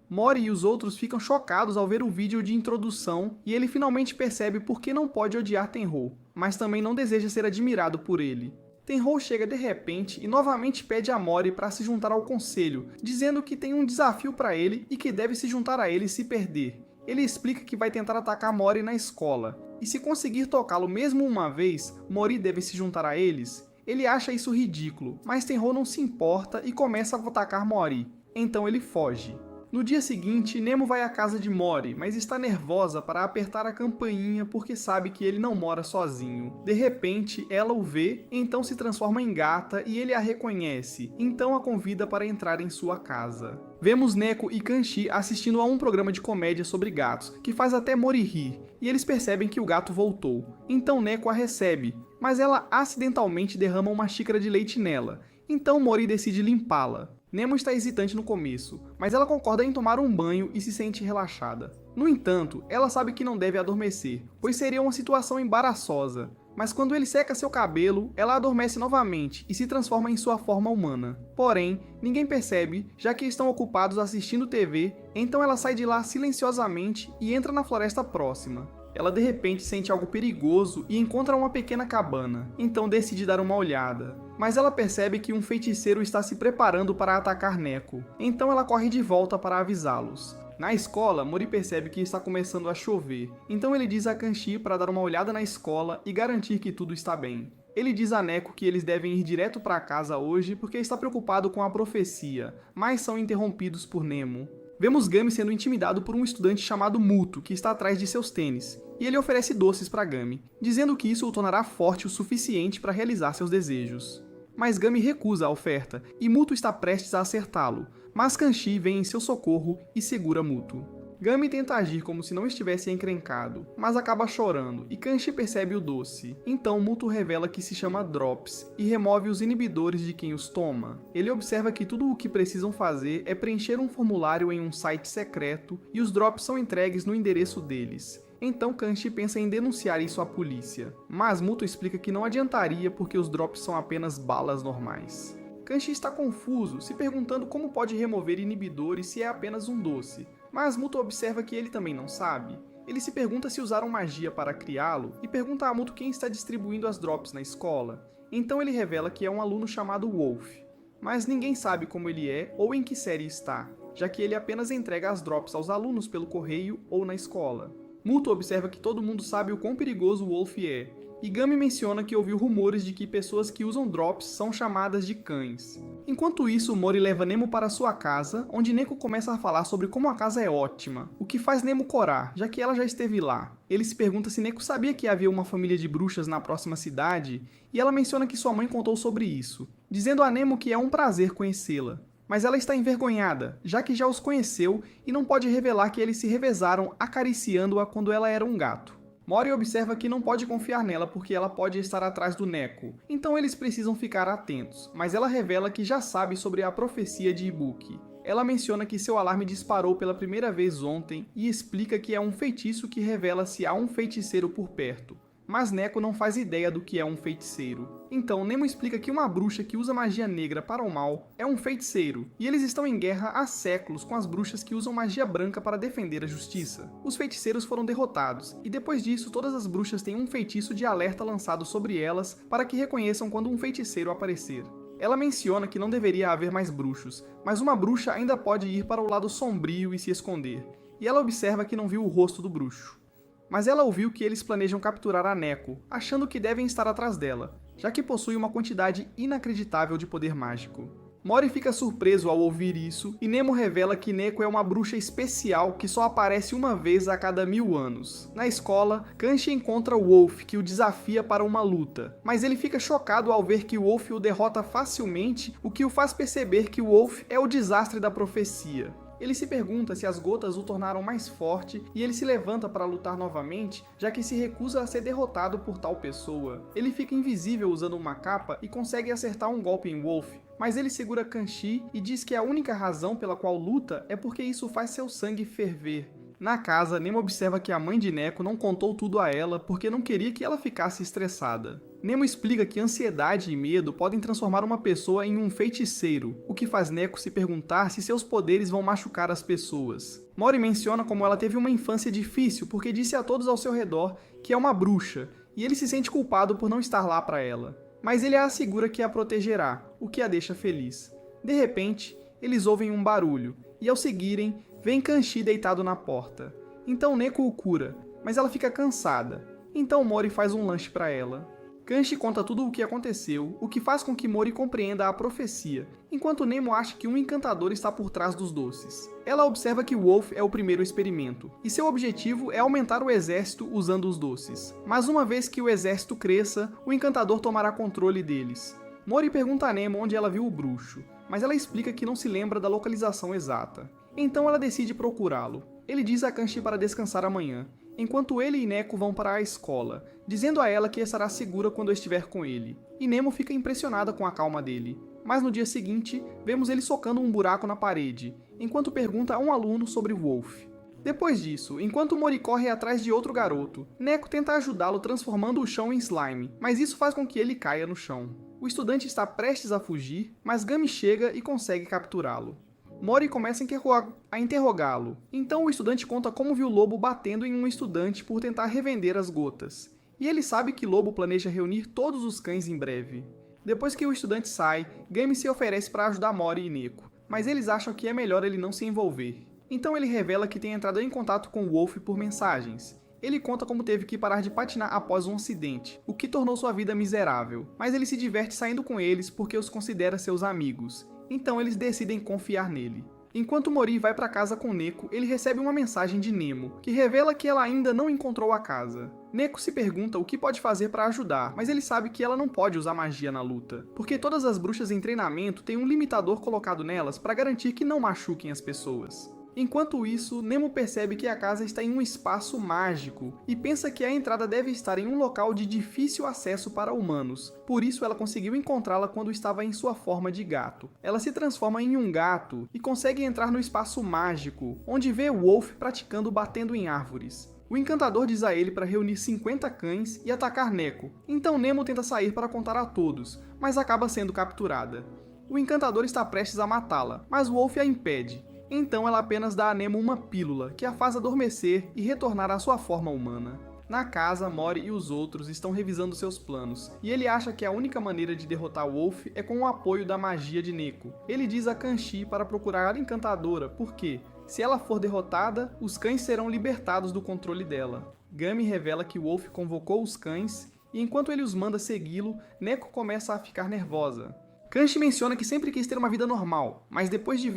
Mori e os outros ficam chocados ao ver o vídeo de introdução e ele finalmente percebe por que não pode odiar Tenhou, mas também não deseja ser admirado por ele. Tenhou chega de repente e novamente pede a Mori para se juntar ao conselho, dizendo que tem um desafio para ele e que deve se juntar a ele se perder. Ele explica que vai tentar atacar Mori na escola, e se conseguir tocá-lo mesmo uma vez, Mori deve se juntar a eles. Ele acha isso ridículo, mas Tenhou não se importa e começa a atacar Mori, então ele foge. No dia seguinte, Nemo vai à casa de Mori, mas está nervosa para apertar a campainha porque sabe que ele não mora sozinho. De repente, ela o vê, então se transforma em gata e ele a reconhece, então a convida para entrar em sua casa. Vemos Neko e Kanshi assistindo a um programa de comédia sobre gatos, que faz até Mori rir, e eles percebem que o gato voltou. Então Neko a recebe, mas ela acidentalmente derrama uma xícara de leite nela, então Mori decide limpá-la. Nemo está hesitante no começo, mas ela concorda em tomar um banho e se sente relaxada. No entanto, ela sabe que não deve adormecer, pois seria uma situação embaraçosa. Mas quando ele seca seu cabelo, ela adormece novamente e se transforma em sua forma humana. Porém, ninguém percebe, já que estão ocupados assistindo TV, então ela sai de lá silenciosamente e entra na floresta próxima. Ela de repente sente algo perigoso e encontra uma pequena cabana, então decide dar uma olhada. Mas ela percebe que um feiticeiro está se preparando para atacar Neko, então ela corre de volta para avisá-los. Na escola, Mori percebe que está começando a chover, então ele diz a Kanshi para dar uma olhada na escola e garantir que tudo está bem. Ele diz a Neko que eles devem ir direto para casa hoje porque está preocupado com a profecia, mas são interrompidos por Nemo. Vemos Gami sendo intimidado por um estudante chamado Muto, que está atrás de seus tênis, e ele oferece doces para Gami, dizendo que isso o tornará forte o suficiente para realizar seus desejos. Mas Gami recusa a oferta, e Muto está prestes a acertá-lo, mas Kanshi vem em seu socorro e segura Muto. Gummy tenta agir como se não estivesse encrencado, mas acaba chorando e Kanshi percebe o doce. Então Muto revela que se chama Drops e remove os inibidores de quem os toma. Ele observa que tudo o que precisam fazer é preencher um formulário em um site secreto e os Drops são entregues no endereço deles. Então Kanshi pensa em denunciar isso à polícia, mas Muto explica que não adiantaria porque os Drops são apenas balas normais. Kanshi está confuso, se perguntando como pode remover inibidores se é apenas um doce, mas Muto observa que ele também não sabe. Ele se pergunta se usaram magia para criá-lo e pergunta a Muto quem está distribuindo as Drops na escola. Então ele revela que é um aluno chamado Wolf, mas ninguém sabe como ele é ou em que série está, já que ele apenas entrega as Drops aos alunos pelo correio ou na escola. Muto observa que todo mundo sabe o quão perigoso o Wolf é, e Gummy menciona que ouviu rumores de que pessoas que usam Drops são chamadas de cães. Enquanto isso, Mori leva Nemo para sua casa, onde Neko começa a falar sobre como a casa é ótima, o que faz Nemo corar, já que ela já esteve lá. Ele se pergunta se Neko sabia que havia uma família de bruxas na próxima cidade, e ela menciona que sua mãe contou sobre isso, dizendo a Nemo que é um prazer conhecê-la. Mas ela está envergonhada, já que já os conheceu e não pode revelar que eles se revezaram acariciando-a quando ela era um gato. Mori observa que não pode confiar nela porque ela pode estar atrás do Neko, então eles precisam ficar atentos, mas ela revela que já sabe sobre a profecia de Ibuki. Ela menciona que seu alarme disparou pela primeira vez ontem e explica que é um feitiço que revela se há um feiticeiro por perto. Mas Neko não faz ideia do que é um feiticeiro. Então Nemo explica que uma bruxa que usa magia negra para o mal é um feiticeiro, e eles estão em guerra há séculos com as bruxas que usam magia branca para defender a justiça. Os feiticeiros foram derrotados, e depois disso todas as bruxas têm um feitiço de alerta lançado sobre elas para que reconheçam quando um feiticeiro aparecer. Ela menciona que não deveria haver mais bruxos, mas uma bruxa ainda pode ir para o lado sombrio e se esconder, e ela observa que não viu o rosto do bruxo. Mas ela ouviu que eles planejam capturar a Neko, achando que devem estar atrás dela, já que possui uma quantidade inacreditável de poder mágico. Mori fica surpreso ao ouvir isso, e Nemo revela que Neko é uma bruxa especial que só aparece uma vez a cada 1000 anos. Na escola, Kanshi encontra Wolf, que o desafia para uma luta, mas ele fica chocado ao ver que Wolf o derrota facilmente, o que o faz perceber que Wolf é o desastre da profecia. Ele se pergunta se as gotas o tornaram mais forte e ele se levanta para lutar novamente, já que se recusa a ser derrotado por tal pessoa. Ele fica invisível usando uma capa e consegue acertar um golpe em Wolf, mas ele segura Kanshi e diz que a única razão pela qual luta é porque isso faz seu sangue ferver. Na casa, Nemo observa que a mãe de Neko não contou tudo a ela porque não queria que ela ficasse estressada. Nemo explica que ansiedade e medo podem transformar uma pessoa em um feiticeiro, o que faz Neko se perguntar se seus poderes vão machucar as pessoas. Mori menciona como ela teve uma infância difícil porque disse a todos ao seu redor que é uma bruxa, e ele se sente culpado por não estar lá para ela. Mas ele a assegura que a protegerá, o que a deixa feliz. De repente, eles ouvem um barulho, e ao seguirem, vem Kanshi deitado na porta. Então Neko o cura, mas ela fica cansada. Então Mori faz um lanche para ela. Kanshi conta tudo o que aconteceu, o que faz com que Mori compreenda a profecia, enquanto Nemo acha que um encantador está por trás dos doces. Ela observa que Wolf é o primeiro experimento, e seu objetivo é aumentar o exército usando os doces. Mas uma vez que o exército cresça, o encantador tomará controle deles. Mori pergunta a Nemo onde ela viu o bruxo, mas ela explica que não se lembra da localização exata. Então ela decide procurá-lo. Ele diz a Kanshi para descansar amanhã, enquanto ele e Neko vão para a escola, dizendo a ela que estará segura quando estiver com ele. E Nemo fica impressionada com a calma dele. Mas no dia seguinte, vemos ele socando um buraco na parede, enquanto pergunta a um aluno sobre Wolf. Depois disso, enquanto Mori corre atrás de outro garoto, Neko tenta ajudá-lo transformando o chão em slime, mas isso faz com que ele caia no chão. O estudante está prestes a fugir, mas Gummy chega e consegue capturá-lo. Mori começa a interrogá-lo, então o estudante conta como viu Lobo batendo em um estudante por tentar revender as gotas. E ele sabe que Lobo planeja reunir todos os cães em breve. Depois que o estudante sai, Gummy se oferece para ajudar Mori e Neko, mas eles acham que é melhor ele não se envolver. Então ele revela que tem entrado em contato com Wolf por mensagens. Ele conta como teve que parar de patinar após um acidente, o que tornou sua vida miserável, mas ele se diverte saindo com eles porque os considera seus amigos. Então eles decidem confiar nele. Enquanto Mori vai para casa com Neko, ele recebe uma mensagem de Nemo, que revela que ela ainda não encontrou a casa. Neko se pergunta o que pode fazer para ajudar, mas ele sabe que ela não pode usar magia na luta, porque todas as bruxas em treinamento têm um limitador colocado nelas para garantir que não machuquem as pessoas. Enquanto isso, Nemo percebe que a casa está em um espaço mágico e pensa que a entrada deve estar em um local de difícil acesso para humanos, por isso ela conseguiu encontrá-la quando estava em sua forma de gato. Ela se transforma em um gato e consegue entrar no espaço mágico, onde vê Wolf praticando batendo em árvores. O encantador diz a ele para reunir 50 cães e atacar Neco, então Nemo tenta sair para contar a todos, mas acaba sendo capturada. O encantador está prestes a matá-la, mas Wolf a impede. Então ela apenas dá a Nemo uma pílula, que a faz adormecer e retornar à sua forma humana. Na casa, Mori e os outros estão revisando seus planos, e ele acha que a única maneira de derrotar Wolf é com o apoio da magia de Neco. Ele diz a Kanshi para procurar a encantadora, porque, se ela for derrotada, os cães serão libertados do controle dela. Gami revela que Wolf convocou os cães, e enquanto ele os manda segui-lo, Neco começa a ficar nervosa. Kanshi menciona que sempre quis ter uma vida normal, mas depois de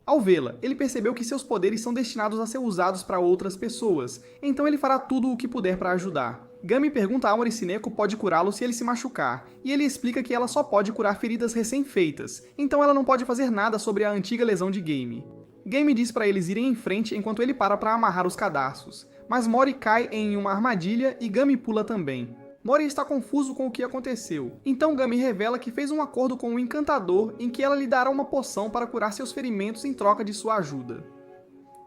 Ao vê-la, ele percebeu que seus poderes são destinados a ser usados para outras pessoas, então ele fará tudo o que puder para ajudar. Gami pergunta a Aomori se Neco pode curá-lo se ele se machucar, e ele explica que ela só pode curar feridas recém-feitas, então ela não pode fazer nada sobre a antiga lesão de Game. Game diz para eles irem em frente enquanto ele para amarrar os cadarços, mas Mori cai em uma armadilha e Gami pula também. Mori está confuso com o que aconteceu, então Gami revela que fez um acordo com o encantador em que ela lhe dará uma poção para curar seus ferimentos em troca de sua ajuda.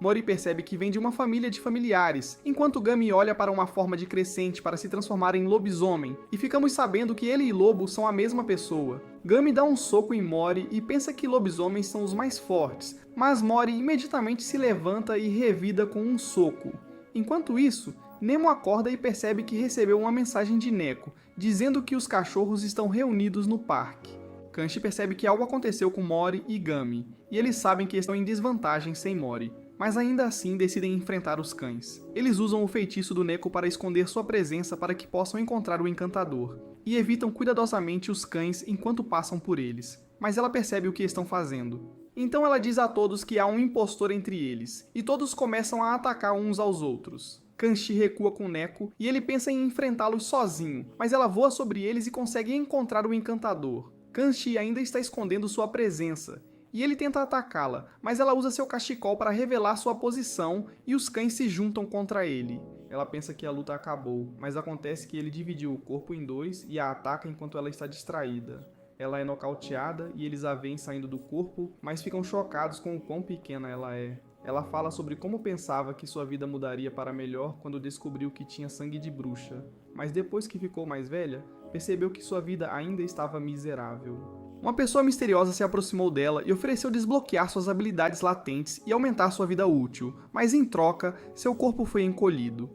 Mori percebe que vem de uma família de familiares, enquanto Gami olha para uma forma de crescente para se transformar em lobisomem, e ficamos sabendo que ele e Lobo são a mesma pessoa. Gami dá um soco em Mori e pensa que lobisomens são os mais fortes, mas Mori imediatamente se levanta e revida com um soco. Enquanto isso, Nemo acorda e percebe que recebeu uma mensagem de Neco, dizendo que os cachorros estão reunidos no parque. Kanshi percebe que algo aconteceu com Mori e Gami, e eles sabem que estão em desvantagem sem Mori, mas ainda assim decidem enfrentar os cães. Eles usam o feitiço do Neco para esconder sua presença para que possam encontrar o encantador, e evitam cuidadosamente os cães enquanto passam por eles, mas ela percebe o que estão fazendo. Então ela diz a todos que há um impostor entre eles, e todos começam a atacar uns aos outros. Kanshi recua com Neco e ele pensa em enfrentá-los sozinho, mas ela voa sobre eles e consegue encontrar o encantador. Kanshi ainda está escondendo sua presença, e ele tenta atacá-la, mas ela usa seu cachecol para revelar sua posição e os cães se juntam contra ele. Ela pensa que a luta acabou, mas acontece que ele dividiu o corpo em dois e a ataca enquanto ela está distraída. Ela é nocauteada e eles a veem saindo do corpo, mas ficam chocados com o quão pequena ela é. Ela fala sobre como pensava que sua vida mudaria para melhor quando descobriu que tinha sangue de bruxa, mas depois que ficou mais velha, percebeu que sua vida ainda estava miserável. Uma pessoa misteriosa se aproximou dela e ofereceu desbloquear suas habilidades latentes e aumentar sua vida útil, mas em troca, seu corpo foi encolhido.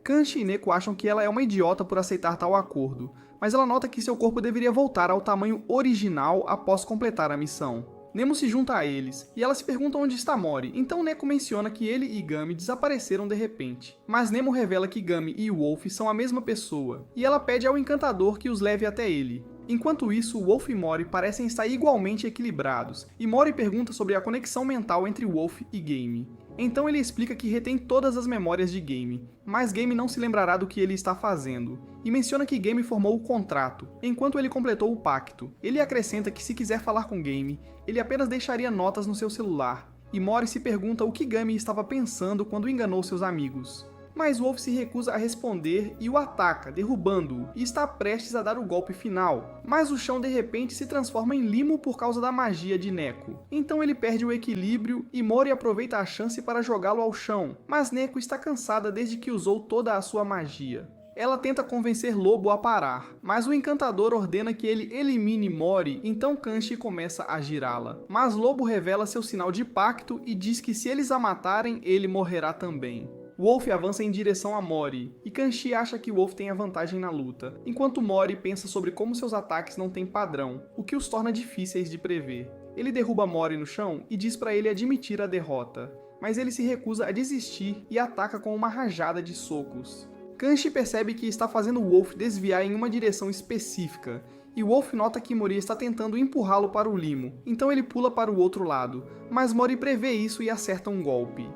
Kanshi e Neco acham que ela é uma idiota por aceitar tal acordo, mas ela nota que seu corpo deveria voltar ao tamanho original após completar a missão. Nemo se junta a eles, e ela se pergunta onde está Mori, então Neco menciona que ele e Gami desapareceram de repente. Mas Nemo revela que Gami e Wolf são a mesma pessoa, e ela pede ao encantador que os leve até ele. Enquanto isso, Wolf e Mori parecem estar igualmente equilibrados, e Mori pergunta sobre a conexão mental entre Wolf e Game. Então ele explica que retém todas as memórias de Game, mas Game não se lembrará do que ele está fazendo, e menciona que Game formou o contrato, enquanto ele completou o pacto. Ele acrescenta que se quiser falar com Game, ele apenas deixaria notas no seu celular, e Mori se pergunta o que Game estava pensando quando enganou seus amigos. Mas Wolf se recusa a responder e o ataca, derrubando-o, e está prestes a dar o golpe final. Mas o chão de repente se transforma em limo por causa da magia de Neco. Então ele perde o equilíbrio e Mori aproveita a chance para jogá-lo ao chão, mas Neco está cansada desde que usou toda a sua magia. Ela tenta convencer Lobo a parar, mas o encantador ordena que ele elimine Mori, então Kanshi começa a girá-la. Mas Lobo revela seu sinal de pacto e diz que se eles a matarem, ele morrerá também. Wolf avança em direção a Mori, e Kanshi acha que Wolf tem a vantagem na luta, enquanto Mori pensa sobre como seus ataques não têm padrão, o que os torna difíceis de prever. Ele derruba Mori no chão e diz para ele admitir a derrota, mas ele se recusa a desistir e ataca com uma rajada de socos. Kanshi percebe que está fazendo Wolf desviar em uma direção específica, e Wolf nota que Mori está tentando empurrá-lo para o limo, então ele pula para o outro lado, mas Mori prevê isso e acerta um golpe.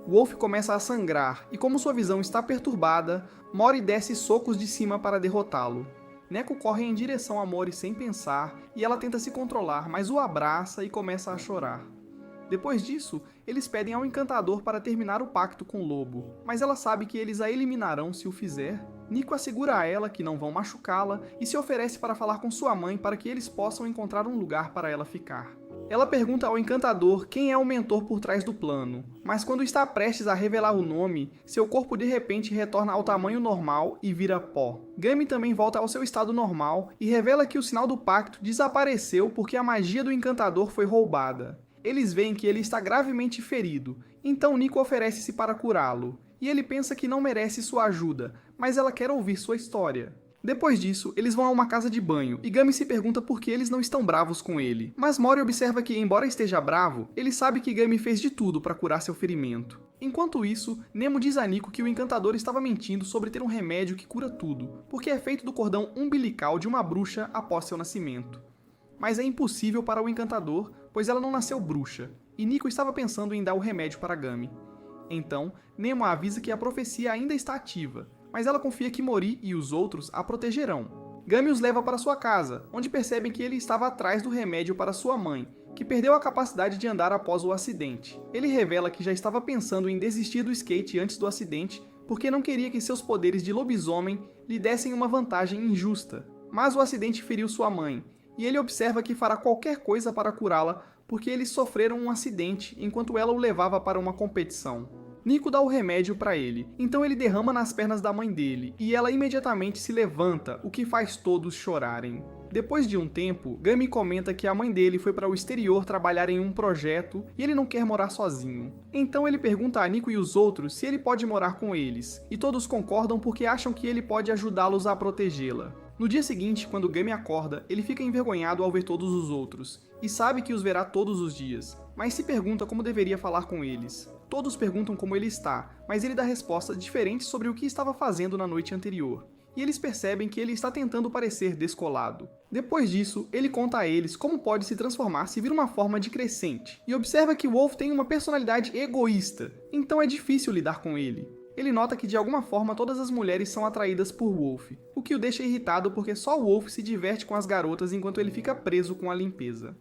Wolf começa a sangrar, e como sua visão está perturbada, Mori desce socos de cima para derrotá-lo. Neco corre em direção a Mori sem pensar, e ela tenta se controlar, mas o abraça e começa a chorar. Depois disso, eles pedem ao encantador para terminar o pacto com o lobo, mas ela sabe que eles a eliminarão se o fizer. Nico assegura a ela que não vão machucá-la e se oferece para falar com sua mãe para que eles possam encontrar um lugar para ela ficar. Ela pergunta ao encantador quem é o mentor por trás do plano, mas quando está prestes a revelar o nome, seu corpo de repente retorna ao tamanho normal e vira pó. Gummy também volta ao seu estado normal e revela que o sinal do pacto desapareceu porque a magia do encantador foi roubada. Eles veem que ele está gravemente ferido, então Nico oferece-se para curá-lo, e ele pensa que não merece sua ajuda, mas ela quer ouvir sua história. Depois disso, eles vão a uma casa de banho, e Gummy se pergunta por que eles não estão bravos com ele. Mas Mori observa que, embora esteja bravo, ele sabe que Gummy fez de tudo para curar seu ferimento. Enquanto isso, Nemo diz a Nico que o encantador estava mentindo sobre ter um remédio que cura tudo, porque é feito do cordão umbilical de uma bruxa após seu nascimento. Mas é impossível para o encantador, pois ela não nasceu bruxa, e Nico estava pensando em dar o remédio para Gummy. Então, Nemo a avisa que a profecia ainda está ativa, mas ela confia que Mori e os outros a protegerão. Gummy os leva para sua casa, onde percebem que ele estava atrás do remédio para sua mãe, que perdeu a capacidade de andar após o acidente. Ele revela que já estava pensando em desistir do skate antes do acidente, porque não queria que seus poderes de lobisomem lhe dessem uma vantagem injusta. Mas o acidente feriu sua mãe, e ele observa que fará qualquer coisa para curá-la, porque eles sofreram um acidente enquanto ela o levava para uma competição. Nico dá o remédio para ele, então ele derrama nas pernas da mãe dele, e ela imediatamente se levanta, o que faz todos chorarem. Depois de um tempo, Gummy comenta que a mãe dele foi para o exterior trabalhar em um projeto e ele não quer morar sozinho. Então ele pergunta a Nico e os outros se ele pode morar com eles, e todos concordam porque acham que ele pode ajudá-los a protegê-la. No dia seguinte, quando Gummy acorda, ele fica envergonhado ao ver todos os outros, e sabe que os verá todos os dias, mas se pergunta como deveria falar com eles. Todos perguntam como ele está, mas ele dá respostas diferentes sobre o que estava fazendo na noite anterior, e eles percebem que ele está tentando parecer descolado. Depois disso, ele conta a eles como pode se transformar se vir uma forma de crescente, e observa que Wolf tem uma personalidade egoísta, então é difícil lidar com ele. Ele nota que de alguma forma todas as mulheres são atraídas por Wolf, o que o deixa irritado porque só Wolf se diverte com as garotas enquanto ele fica preso com a limpeza.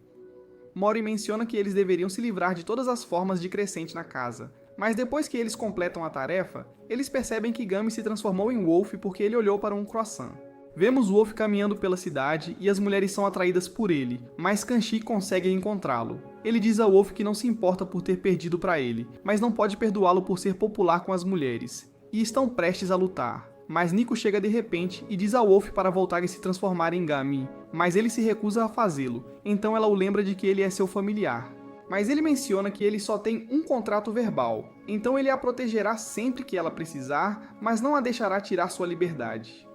Mori menciona que eles deveriam se livrar de todas as formas de crescente na casa, mas depois que eles completam a tarefa, eles percebem que Gummy se transformou em Wolf porque ele olhou para um croissant. Vemos Wolf caminhando pela cidade e as mulheres são atraídas por ele, mas Kanchi consegue encontrá-lo. Ele diz a Wolf que não se importa por ter perdido para ele, mas não pode perdoá-lo por ser popular com as mulheres, e estão prestes a lutar. Mas Nico chega de repente e diz a Wolf para voltar e se transformar em Gummy, mas ele se recusa a fazê-lo, então ela o lembra de que ele é seu familiar. Mas ele menciona que ele só tem um contrato verbal, então ele a protegerá sempre que ela precisar, mas não a deixará tirar sua liberdade.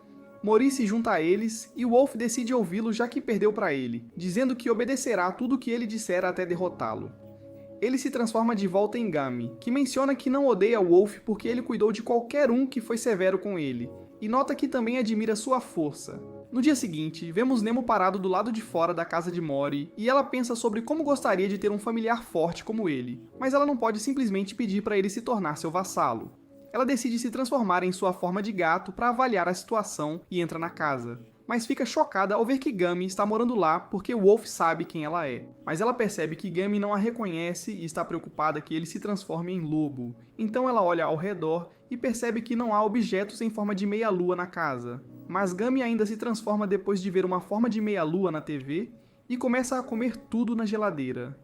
Mori se junta a eles e Wolf decide ouvi-lo já que perdeu para ele, dizendo que obedecerá a tudo que ele disser até derrotá-lo. Ele se transforma de volta em Gummy, que menciona que não odeia Wolf porque ele cuidou de qualquer um que foi severo com ele, e nota que também admira sua força. No dia seguinte, vemos Nemo parado do lado de fora da casa de Mori, e ela pensa sobre como gostaria de ter um familiar forte como ele, mas ela não pode simplesmente pedir para ele se tornar seu vassalo. Ela decide se transformar em sua forma de gato para avaliar a situação e entra na casa. Mas fica chocada ao ver que Gummy está morando lá porque Wolf sabe quem ela é. Mas ela percebe que Gummy não a reconhece e está preocupada que ele se transforme em lobo. Então ela olha ao redor e percebe que não há objetos em forma de meia-lua na casa. Mas Gummy ainda se transforma depois de ver uma forma de meia-lua na TV e começa a comer tudo na geladeira.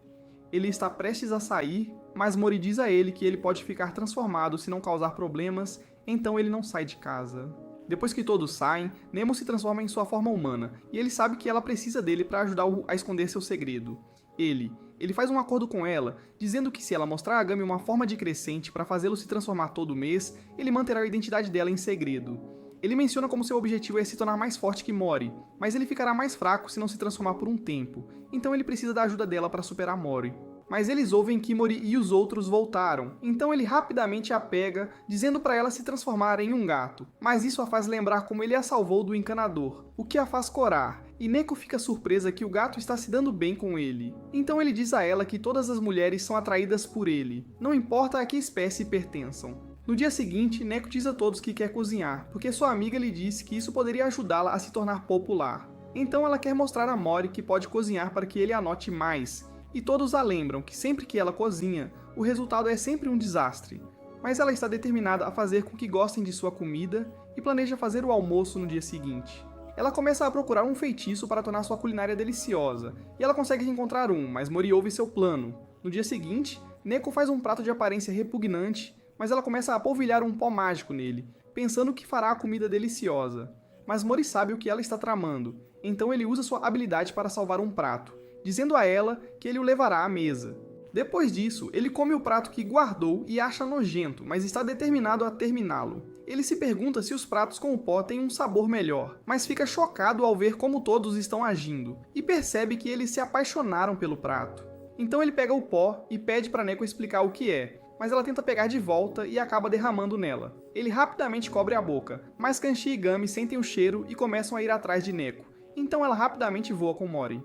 Ele está prestes a sair, mas Mori diz a ele que ele pode ficar transformado se não causar problemas, então ele não sai de casa. Depois que todos saem, Nemo se transforma em sua forma humana, e ele sabe que ela precisa dele para ajudá-lo a esconder seu segredo. Ele faz um acordo com ela, dizendo que se ela mostrar a Gummy uma forma de crescente para fazê-lo se transformar todo mês, ele manterá a identidade dela em segredo. Ele menciona como seu objetivo é se tornar mais forte que Mori, mas ele ficará mais fraco se não se transformar por um tempo, então ele precisa da ajuda dela para superar Mori. Mas eles ouvem que Mori e os outros voltaram, então ele rapidamente a pega, dizendo para ela se transformar em um gato, mas isso a faz lembrar como ele a salvou do encanador, o que a faz corar, e Neko fica surpresa que o gato está se dando bem com ele. Então ele diz a ela que todas as mulheres são atraídas por ele, não importa a que espécie pertençam. No dia seguinte, Neko diz a todos que quer cozinhar, porque sua amiga lhe disse que isso poderia ajudá-la a se tornar popular. Então ela quer mostrar a Mori que pode cozinhar para que ele a note mais, e todos a lembram que sempre que ela cozinha, o resultado é sempre um desastre. Mas ela está determinada a fazer com que gostem de sua comida e planeja fazer o almoço no dia seguinte. Ela começa a procurar um feitiço para tornar sua culinária deliciosa, e ela consegue encontrar um, mas Mori ouve seu plano. No dia seguinte, Neko faz um prato de aparência repugnante, mas ela começa a polvilhar um pó mágico nele, pensando que fará a comida deliciosa. Mas Mori sabe o que ela está tramando, então ele usa sua habilidade para salvar um prato, dizendo a ela que ele o levará à mesa. Depois disso, ele come o prato que guardou e acha nojento, mas está determinado a terminá-lo. Ele se pergunta se os pratos com o pó têm um sabor melhor, mas fica chocado ao ver como todos estão agindo, e percebe que eles se apaixonaram pelo prato. Então ele pega o pó e pede para Neko explicar o que é, mas ela tenta pegar de volta e acaba derramando nela. Ele rapidamente cobre a boca, mas Kanchi e Gami sentem o cheiro e começam a ir atrás de Neko, então ela rapidamente voa com Mori.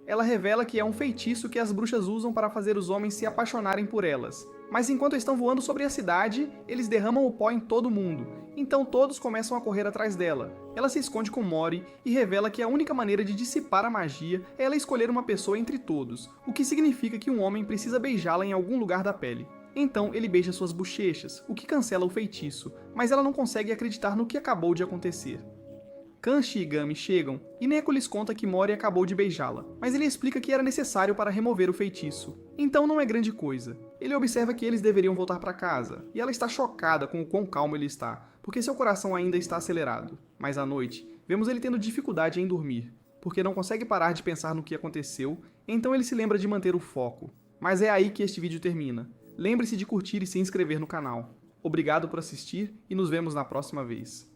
Ela revela que é um feitiço que as bruxas usam para fazer os homens se apaixonarem por elas. Mas enquanto estão voando sobre a cidade, eles derramam o pó em todo mundo, então todos começam a correr atrás dela. Ela se esconde com Mori e revela que a única maneira de dissipar a magia é ela escolher uma pessoa entre todos, o que significa que um homem precisa beijá-la em algum lugar da pele. Então ele beija suas bochechas, o que cancela o feitiço, mas ela não consegue acreditar no que acabou de acontecer. Kanchi e Gami chegam, e Neko lhes conta que Mori acabou de beijá-la, mas ele explica que era necessário para remover o feitiço. Então não é grande coisa. Ele observa que eles deveriam voltar para casa, e ela está chocada com o quão calmo ele está, porque seu coração ainda está acelerado. Mas à noite, vemos ele tendo dificuldade em dormir, porque não consegue parar de pensar no que aconteceu, então ele se lembra de manter o foco. Mas é aí que este vídeo termina. Lembre-se de curtir e se inscrever no canal. Obrigado por assistir e nos vemos na próxima vez.